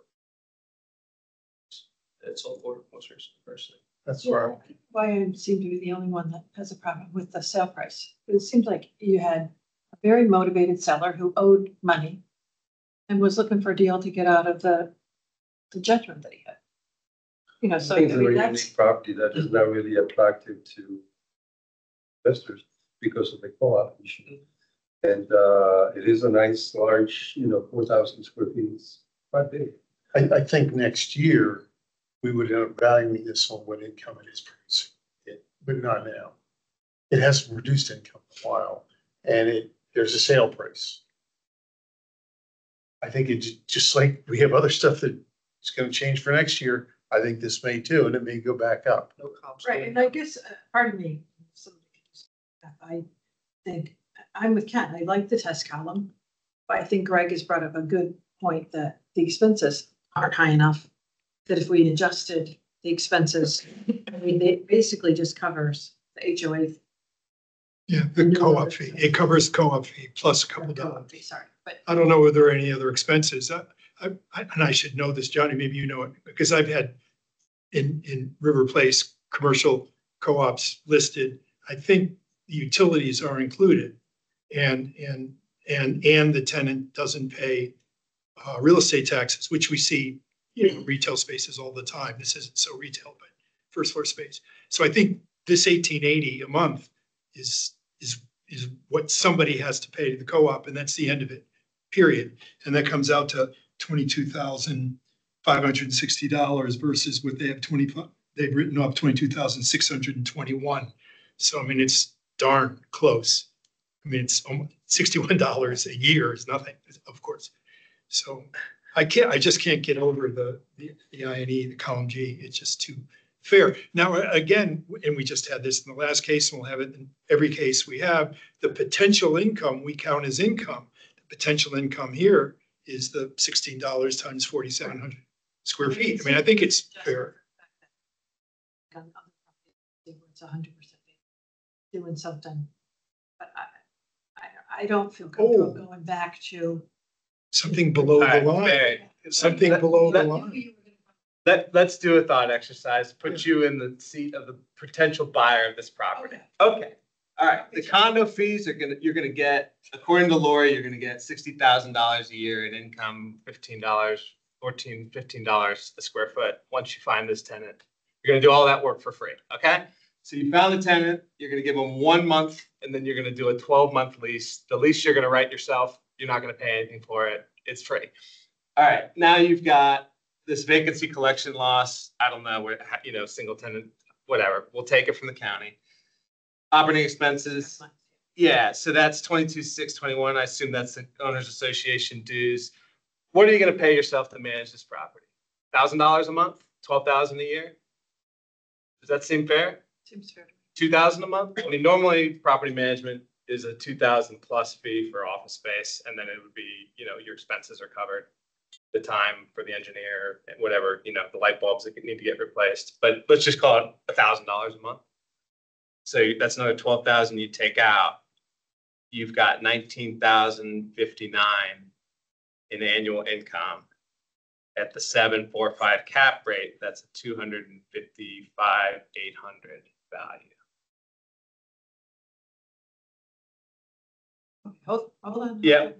It's sold for most recently, personally. That's Yeah. right. Why I seem to be the only one that has a problem with the sale price. It seems like you had a very motivated seller who owed money and was looking for a deal to get out of the judgment that he had. You know, so I think I it's a mean, very that's, unique property that is not really attractive to investors because of the co-op issue. And it is a nice, large, 4,000 square feet. It's quite big. I think next year, we would have valuing this on what income it is producing, but not now. It hasn't reduced income in a while, and there's a sale price. I think it's just like we have other stuff that is going to change for next year. I think this may too, and it may go back up. No comps. right, and I guess, pardon me, I think, I'm with Ken, I like the test column, but I think Greg has brought up a good point that the expenses aren't high enough. That if we adjusted the expenses, I mean, it basically just covers the HOA. Yeah, the co-op fee. It covers co-op fee plus a couple dollars. Sorry, but I don't know whether there are any other expenses. And I should know this, Johnny, maybe you know it, because I've had in River Place, commercial co-ops listed. I think the utilities are included and the tenant doesn't pay real estate taxes, which we see, retail spaces all the time. This isn't so retail, but first floor space. So I think this $1,880 a month is what somebody has to pay to the co-op, and that's the end of it, period. And that comes out to $22,560 versus what they've written off $22,621. So I mean, it's darn close. I mean, it's almost $61 a year is nothing, of course. So I just can't get over the I&E, the column G. It's just too fair. Now, again, and we just had this in the last case, and we'll have it in every case we have, the potential income we count as income. The potential income here is the $16 times 4,700 square feet. I mean, I think it's fair. It's 100% doing something. But I don't feel comfortable Oh. going back to. Something below the All right, line, Mary, something below the line. let's do a thought exercise, put you in the seat of the potential buyer of this property. Okay, all right, the condo fees you're gonna get, according to Lori, you're gonna get $60,000 a year in income, $15 a square foot. Once you find this tenant, you're gonna do all that work for free, okay? So you found the tenant, you're gonna give them 1 month, and then you're gonna do a 12-month lease. The lease you're gonna write yourself, you're not gonna pay anything for it, it's free. All right, now you've got this vacancy collection loss, I don't know, where, single tenant, whatever, we'll take it from the county. Operating expenses, yeah, so that's 22,621. I assume that's the owners association dues. What are you gonna pay yourself to manage this property? $1,000 a month, 12,000 a year? Does that seem fair? Seems fair. 2,000 a month? I mean, normally property management is a 2,000 plus fee for office space, and then it would be, your expenses are covered. The time for the engineer and whatever, the light bulbs that need to get replaced, but let's just call it $1,000 a month. So that's another 12,000 you take out. You've got 19,059 in annual income. At the 7.45 cap rate, that's a 255,800 value. Hold on. Yeah.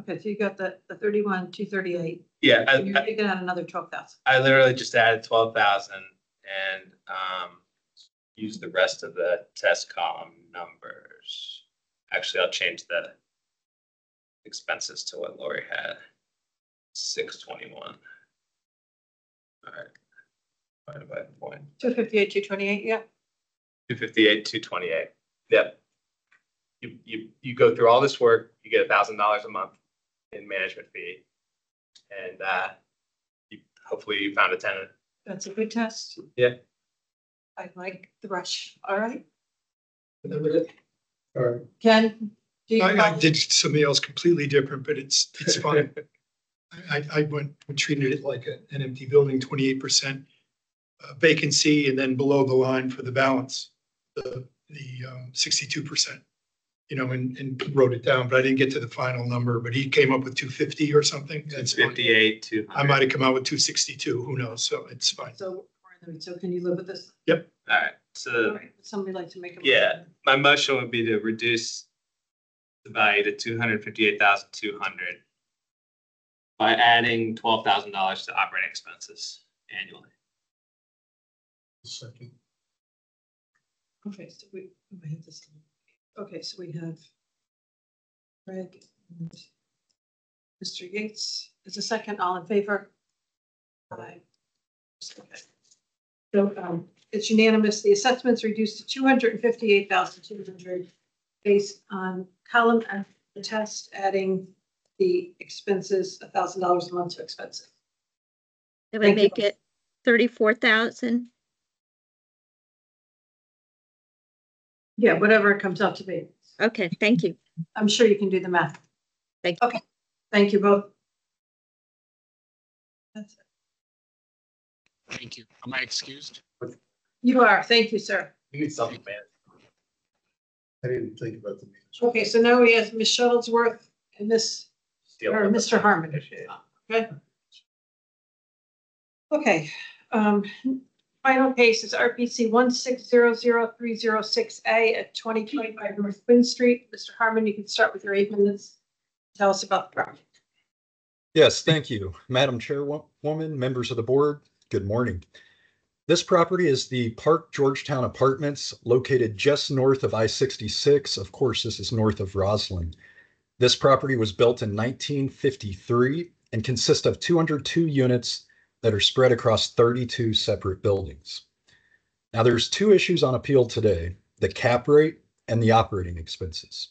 Okay, so you got the 31,238. Yeah, And you're taking out another 12,000. I literally just added 12,000 and use the rest of the test column numbers. Actually, I'll change the expenses to what Lori had. 621. All right. Divided by 258, 228, yeah. 258, 228. Yep. You go through all this work, you get $1,000 a month in management fee, and hopefully you found a tenant. That's a good test. Yeah. I like the rush. All right. All right. Ken? Do you I did something else completely different, but it's fine. I went and treated it like an empty building, 28% vacancy, and then below the line for the balance, the 62%. And wrote it down, but I didn't get to the final number, but he came up with 250 or something. That's 58, 200. I might have come out with 262, who knows? So it's fine. So can you live with this? Yep. All right. So All right. Would somebody like to make a yeah, motion? my motion would be to reduce the value to 258,200 by adding $12,000 to operating expenses annually. Second. Okay, so we have this. Okay, so we have Greg and Mr. Yates. Is a second, all in favor? Aye. So it's unanimous. The assessment's reduced to 258,200 based on column and the test, adding the expenses, $1,000 a month to expenses. It would Thank you. make it 34,000. Yeah, whatever it comes out to be. Okay, thank you. I'm sure you can do the math. Thank you. Okay, thank you both. That's it. Thank you. Am I excused? You are. Thank you, sir. You need something, man. I didn't think about the. Okay, so now we have Ms. Shuttlesworth and or Mr. Harmon. Okay. Okay. Final case is RPC 1600306A at 2025 North Quinn Street. Mr. Harmon, you can start with your 8 minutes. Tell us about the project. Yes, thank you. Madam Chairwoman, members of the board, good morning. This property is the Park Georgetown Apartments located just north of I-66. Of course, this is north of Roslyn. This property was built in 1953 and consists of 202 units that are spread across 32 separate buildings. Now there's two issues on appeal today, the cap rate and the operating expenses.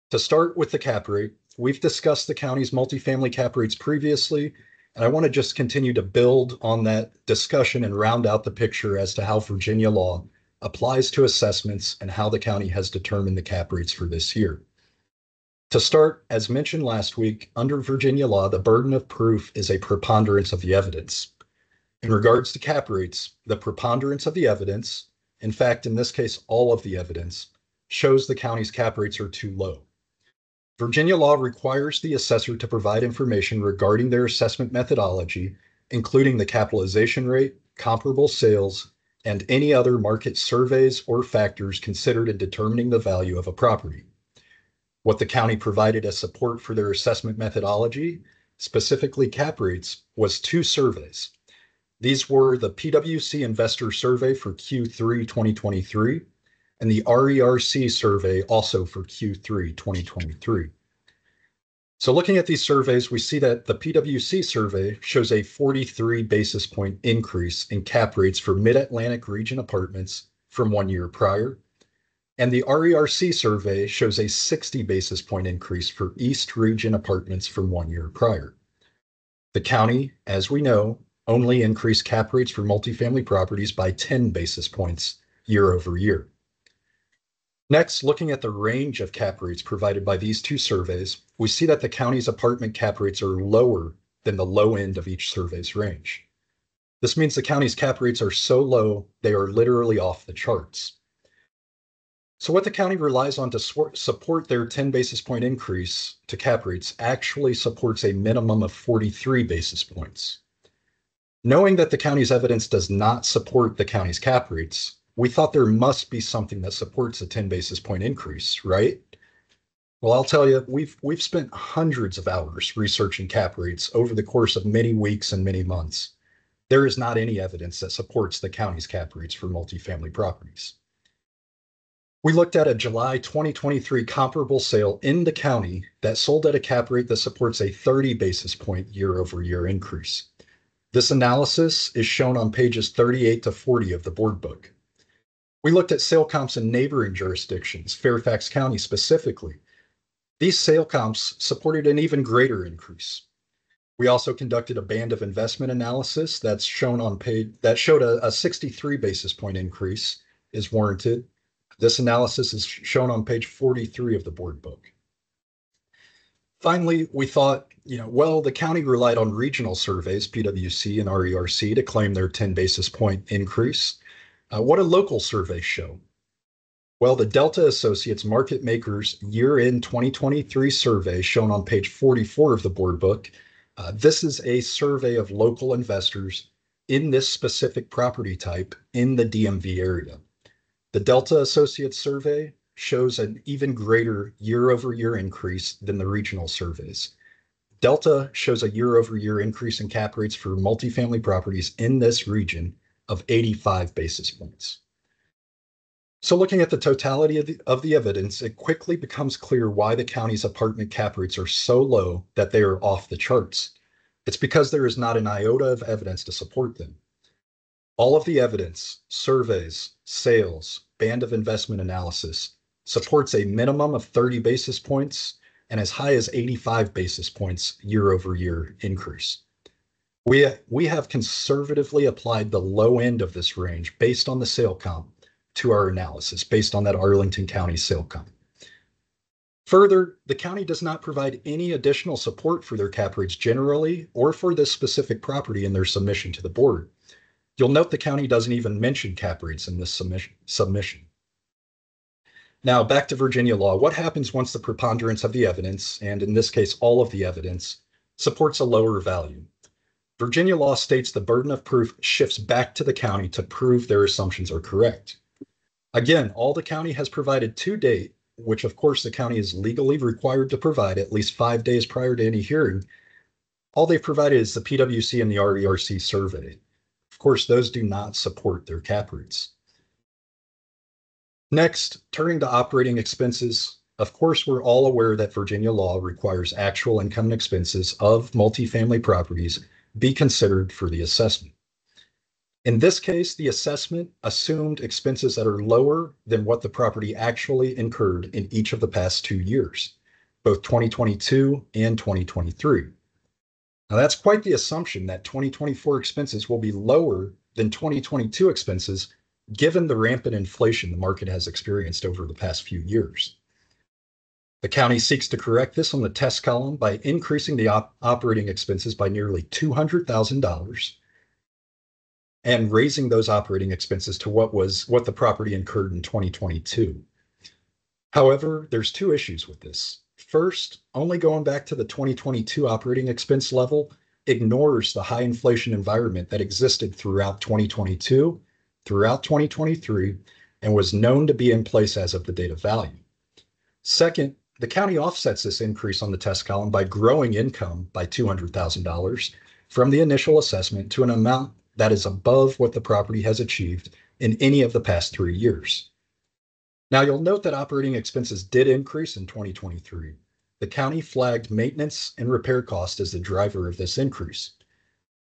To start with the cap rate, we've discussed the county's multifamily cap rates previously, and I want to just continue to build on that discussion and round out the picture as to how Virginia law applies to assessments and how the county has determined the cap rates for this year. To start, as mentioned last week, under Virginia law, the burden of proof is a preponderance of the evidence. In regards to cap rates, the preponderance of the evidence, in fact, in this case, all of the evidence, shows the county's cap rates are too low. Virginia law requires the assessor to provide information regarding their assessment methodology, including the capitalization rate, comparable sales, and any other market surveys or factors considered in determining the value of a property. What the county provided as support for their assessment methodology, specifically cap rates, was 2 surveys. These were the PwC Investor Survey for Q3 2023 and the RERC survey also for Q3 2023. So looking at these surveys, we see that the PwC survey shows a 43 basis point increase in cap rates for Mid-Atlantic region apartments from 1 year prior. And the RERC survey shows a 60 basis point increase for East region apartments from 1 year prior. The county, as we know, only increased cap rates for multifamily properties by 10 basis points year over year. Next, looking at the range of cap rates provided by these 2 surveys, we see that the county's apartment cap rates are lower than the low end of each survey's range. This means the county's cap rates are so low, they are literally off the charts. So what the county relies on to support their 10 basis point increase to cap rates actually supports a minimum of 43 basis points. Knowing that the county's evidence does not support the county's cap rates, we thought there must be something that supports a 10 basis point increase, right? Well, I'll tell you, we've spent hundreds of hours researching cap rates over the course of many weeks and many months. There is not any evidence that supports the county's cap rates for multifamily properties. We looked at a July 2023 comparable sale in the county that sold at a cap rate that supports a 30 basis point year over year increase. This analysis is shown on pages 38 to 40 of the board book. We looked at sale comps in neighboring jurisdictions, Fairfax County specifically. These sale comps supported an even greater increase. We also conducted a band of investment analysis that's shown on page that showed a 63 basis point increase is warranted. This analysis is shown on page 43 of the board book. Finally, we thought, well, the county relied on regional surveys, PwC and RERC, to claim their 10 basis point increase. What do local surveys show? Well, the Delta Associates Market Makers year-end 2023 survey shown on page 44 of the board book. This is a survey of local investors in this specific property type in the DMV area. The Delta Associates survey shows an even greater year-over-year increase than the regional surveys. Delta shows a year-over-year increase in cap rates for multifamily properties in this region of 85 basis points. So looking at the totality of the evidence, it quickly becomes clear why the county's apartment cap rates are so low that they are off the charts. It's because there is not an iota of evidence to support them. All of the evidence, surveys, sales, band of investment analysis, supports a minimum of 30 basis points and as high as 85 basis points year over year increase. We have conservatively applied the low end of this range based on the sale comp to our analysis, based on that Arlington County sale comp. Further, the county does not provide any additional support for their cap rates generally or for this specific property in their submission to the board. You'll note the county doesn't even mention cap rates in this submission. Now, back to Virginia law. What happens once the preponderance of the evidence, and in this case, all of the evidence, supports a lower value? Virginia law states the burden of proof shifts back to the county to prove their assumptions are correct. Again, all the county has provided to date, which of course the county is legally required to provide at least 5 days prior to any hearing, all they've provided is the PwC and the RERC survey. Of course, those do not support their cap rates. Next, turning to operating expenses, of course, we're all aware that Virginia law requires actual income and expenses of multifamily properties be considered for the assessment. In this case, the assessment assumed expenses that are lower than what the property actually incurred in each of the past 2 years, both 2022 and 2023. Now, that's quite the assumption that 2024 expenses will be lower than 2022 expenses, given the rampant inflation the market has experienced over the past few years. The county seeks to correct this on the test column by increasing the operating expenses by nearly $200,000 and raising those operating expenses to what the property incurred in 2022. However, there's two issues with this. First, only going back to the 2022 operating expense level ignores the high inflation environment that existed throughout 2022, throughout 2023, and was known to be in place as of the date of value. Second, the county offsets this increase on the test column by growing income by $200,000 from the initial assessment to an amount that is above what the property has achieved in any of the past 3 years. Now, you'll note that operating expenses did increase in 2023. The county flagged maintenance and repair costs as the driver of this increase.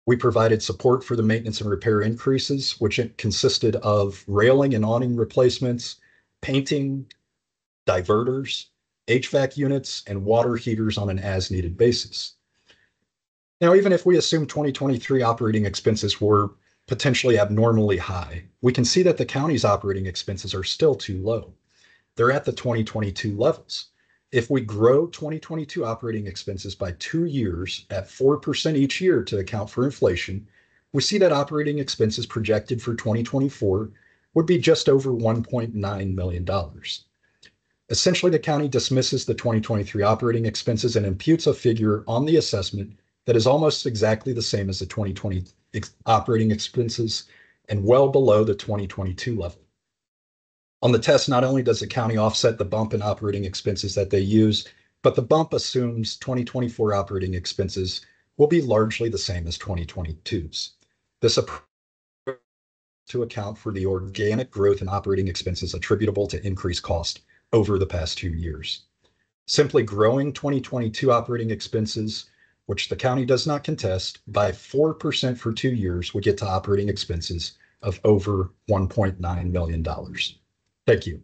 We provided support for the maintenance and repair increases, which consisted of railing and awning replacements, painting, diverters, HVAC units, and water heaters on an as-needed basis. Now, even if we assume 2023 operating expenses were potentially abnormally high, we can see that the county's operating expenses are still too low. They're at the 2022 levels. If we grow 2022 operating expenses by 2 years at 4% each year to account for inflation, we see that operating expenses projected for 2024 would be just over $1.9 million. Essentially, the county dismisses the 2023 operating expenses and imputes a figure on the assessment that is almost exactly the same as the 2020 operating expenses and well below the 2022 level. On the test, not only does the county offset the bump in operating expenses that they use, but the bump assumes 2024 operating expenses will be largely the same as 2022's. This approach to account for the organic growth in operating expenses attributable to increased cost over the past 2 years. Simply growing 2022 operating expenses, which the county does not contest, by 4% for 2 years would get to operating expenses of over $1.9 million. Thank you.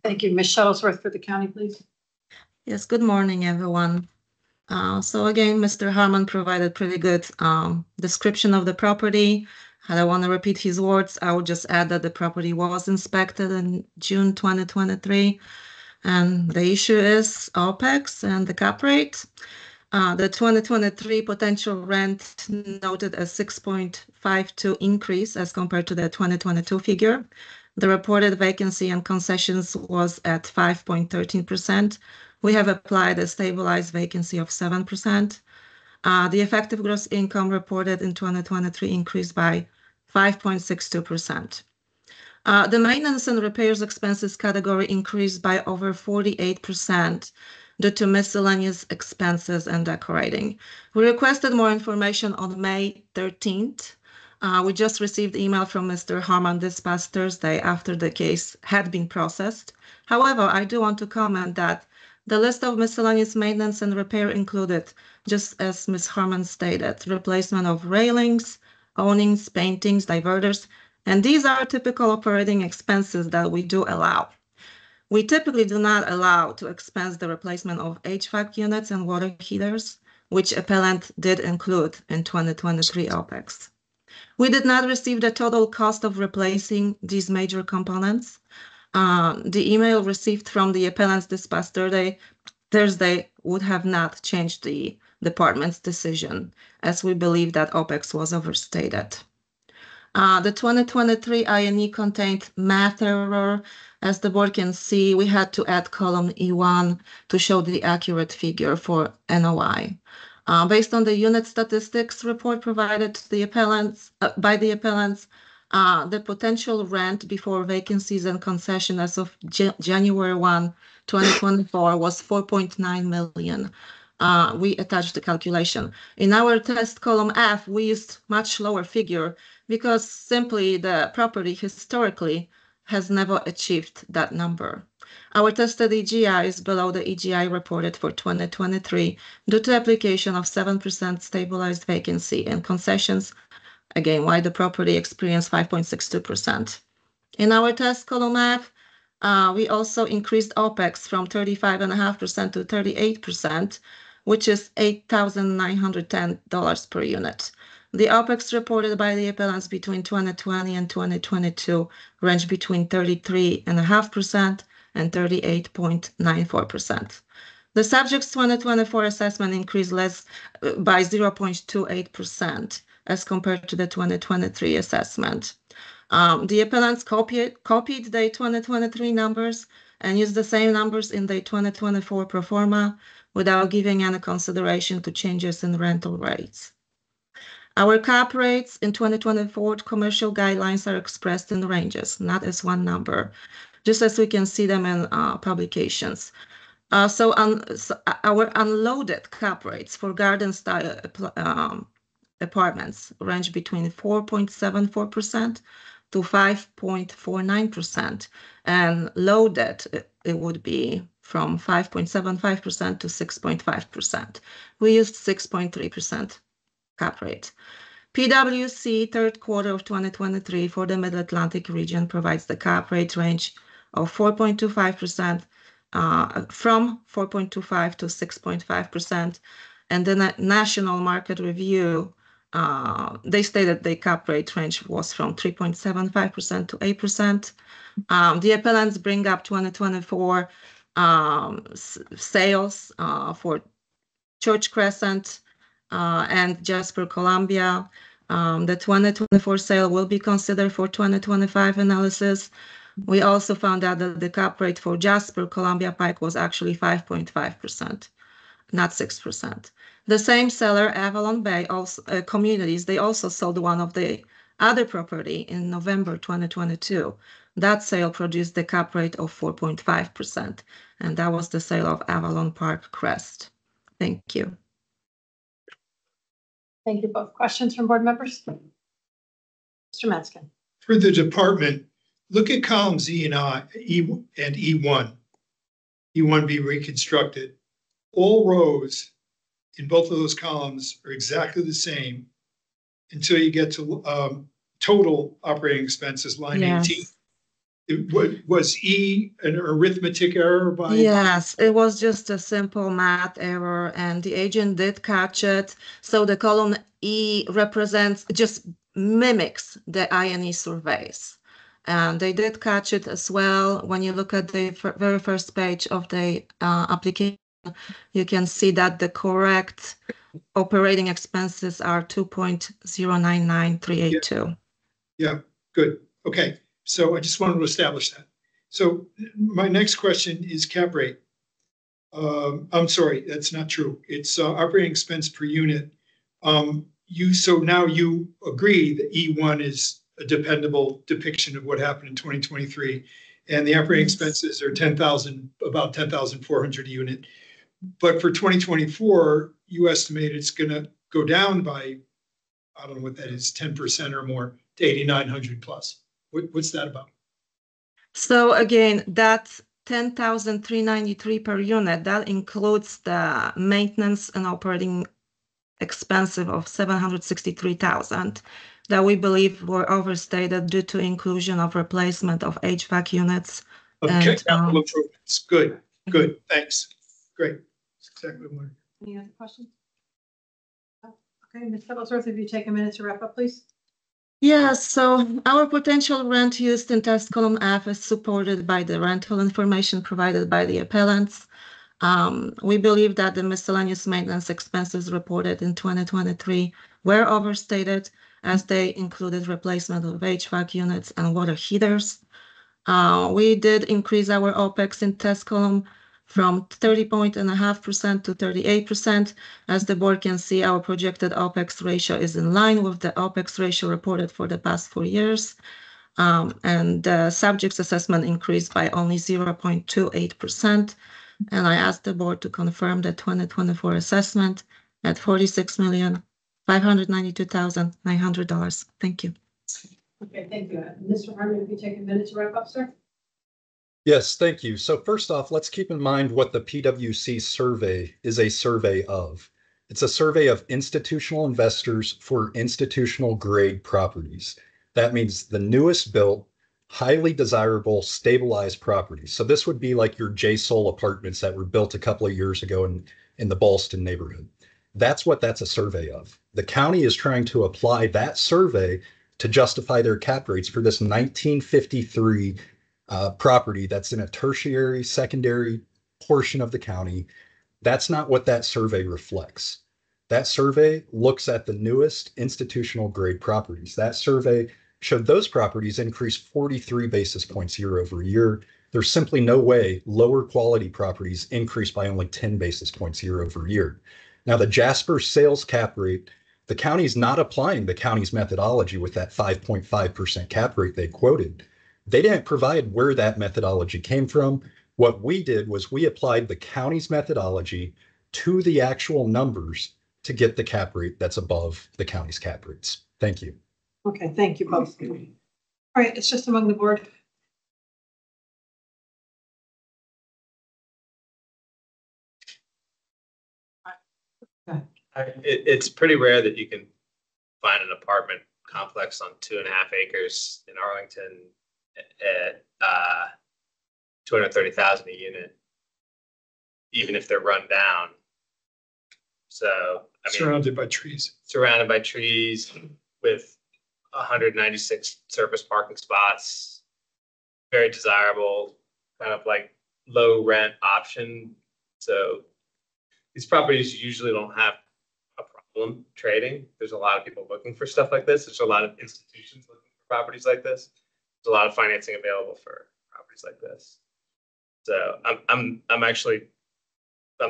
Thank you. Ms. Shuttlesworth for the county, please. Yes, good morning, everyone. So again, Mr. Harmon provided pretty good description of the property. And I want to repeat his words. I would just add that the property was inspected in June 2023. And the issue is OPEX and the cap rate. The 2023 potential rent noted a 6.52 increase as compared to the 2022 figure. The reported vacancy and concessions was at 5.13%. We have applied a stabilized vacancy of 7%. The effective gross income reported in 2023 increased by 5.62%. The maintenance and repairs expenses category increased by over 48% due to miscellaneous expenses and decorating. We requested more information on May 13th. We just received email from Mr. Harmon this past Thursday after the case had been processed. However, I do want to comment that the list of miscellaneous maintenance and repair included, just as Ms. Harmon stated, replacement of railings, awnings, paintings, diverters, and these are typical operating expenses that we do allow. We typically do not allow to expense the replacement of HVAC units and water heaters, which appellant did include in 2023 OPEX. We did not receive the total cost of replacing these major components. The email received from the appellants this past Thursday would have not changed the department's decision, as we believe that OPEX was overstated. The 2023 INE contained math error. As the board can see, we had to add column E1 to show the accurate figure for NOI. Based on the unit statistics report provided to the appellants, by the appellants, the potential rent before vacancies and concession as of January 1, 2024 was $4.9 million. We attached the calculation. In our test column F, we used much lower figure because simply the property historically has never achieved that number. Our tested EGI is below the EGI reported for 2023 due to application of 7% stabilized vacancy and concessions, again, why the property experienced 5.62%. In our test column F, we also increased OPEX from 35.5% to 38%, which is $8,910 per unit. The OPEX reported by the appellants between 2020 and 2022 ranged between 33.5% and 38.94%. The subject's 2024 assessment increased less by 0.28% as compared to the 2023 assessment. The appellants copied the 2023 numbers and used the same numbers in the 2024 pro forma without giving any consideration to changes in rental rates. Our cap rates in 2024 commercial guidelines are expressed in ranges, not as one number, just as we can see them in publications. So our unloaded cap rates for garden style apartments range between 4.74% to 5.49%, and loaded it would be from 5.75% to 6.5%. We used 6.3% cap rate. PwC third quarter of 2023 for the Mid-Atlantic region provides the cap rate range of 4.25% from 4.25 to 6.5%, and the national market review they stated the cap rate range was from 3.75% to 8%. The appellants bring up 2024 sales for Church Crescent and Jasper Columbia. The 2024 sale will be considered for 2025 analysis. We also found out that the cap rate for Jasper Columbia Pike was actually 5.5%, not 6%. The same seller, Avalon Bay Communities, they also sold one of the other property in November 2022. That sale produced the cap rate of 4.5%, and that was the sale of Avalon Park Crest. Thank you. Thank you both. Questions from board members? Mr. Metzgen. For the department, look at columns E and E1. E1 be reconstructed. All rows in both of those columns are exactly the same until you get to total operating expenses, line 18. Was E an arithmetic error by? Yes, it was just a simple math error, and the agent did catch it. So the column E represents, just mimics the I&E surveys. And they did catch it as well. When you look at the very first page of the application, you can see that the correct operating expenses are 2.099382. Yeah, good. Okay. So I just wanted to establish that. So my next question is cap rate. I'm sorry, that's not true. It's operating expense per unit. So now you agree that E1 is a dependable depiction of what happened in 2023, and the operating expenses are about 10,400 a unit. But for 2024, you estimate it's going to go down by, I don't know what that is, 10% or more to 8,900 plus. What's that about? So again, that's 10,393 per unit. That includes the maintenance and operating expenses of 763,000 that we believe were overstated due to inclusion of replacement of HVAC units. Okay, and, capital improvements. Good, good. Thanks. Great. That's exactly what I wanted. Any other questions? Okay, Ms. Kettlesworth, if you take a minute to wrap up, please. Yes, so our potential rent used in test column F is supported by the rental information provided by the appellants. We believe that the miscellaneous maintenance expenses reported in 2023 were overstated as they included replacement of HVAC units and water heaters. We did increase our OPEX in test column from 30.5% to 38%. As the board can see, our projected OPEX ratio is in line with the OPEX ratio reported for the past 4 years. And the subject's assessment increased by only 0.28%. And I asked the board to confirm the 2024 assessment at $46,592,900. Thank you. Okay, thank you. Mr. Harmon, if you take a minute to wrap up, sir. Yes, thank you. So first off, let's keep in mind what the PwC survey is a survey of. It's a survey of institutional investors for institutional grade properties. That means the newest built, highly desirable, stabilized properties. So this would be like your J-Sol apartments that were built a couple of years ago in the Ballston neighborhood. That's what that's a survey of. The county is trying to apply that survey to justify their cap rates for this 1953 property that's in a tertiary, secondary portion of the county. That's not what that survey reflects. That survey looks at the newest institutional grade properties. That survey showed those properties increase 43 basis points year over year. There's simply no way lower quality properties increase by only 10 basis points year over year. Now, the Jasper sales cap rate, the county's not applying the county's methodology with that 5.5% cap rate they quoted. They didn't provide where that methodology came from. What we did was we applied the county's methodology to the actual numbers to get the cap rate that's above the county's cap rates. Thank you. Okay, thank you both. All right, it's just among the board. It's pretty rare that you can find an apartment complex on 2.5 acres in Arlington at 230,000 a unit, even if they're run down. So I mean, Surrounded by trees. Surrounded by trees with 196 surface parking spots, very desirable, kind of like low rent option. So these properties usually don't have a problem trading. There's a lot of people looking for stuff like this. There's a lot of institutions looking for properties like this. There's a lot of financing available for properties like this. So I'm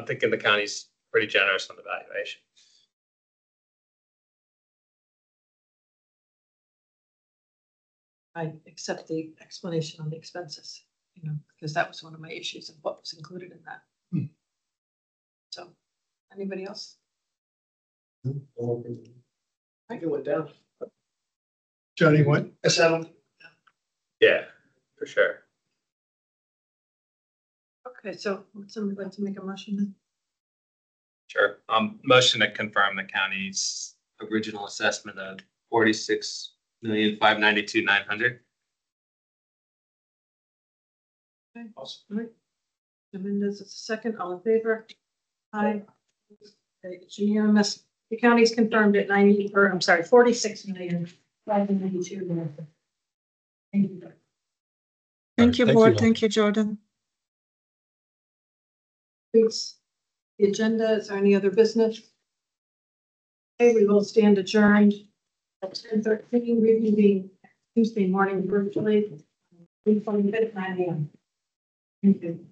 thinking the county's pretty generous on the valuation. I accept the explanation on the expenses, because that was one of my issues of what was included in that. So, anybody else? I think it went down. Johnny, what? I said, Yeah, for sure. Okay, so would somebody like to make a motion then? Sure. Motion to confirm the county's original assessment of 46,592,900. Okay, all right. Dominguez is a second. All in favor? Aye. Okay, it's unanimous. The county's confirmed at 46,592,000. Thank you. Thank you, Thank board. you. Thank you, Jordan. Please, the agenda, is there any other business? Okay, we will stand adjourned at 10:13, reconvene Tuesday morning virtually, 3:45 at 9 a.m. Thank you.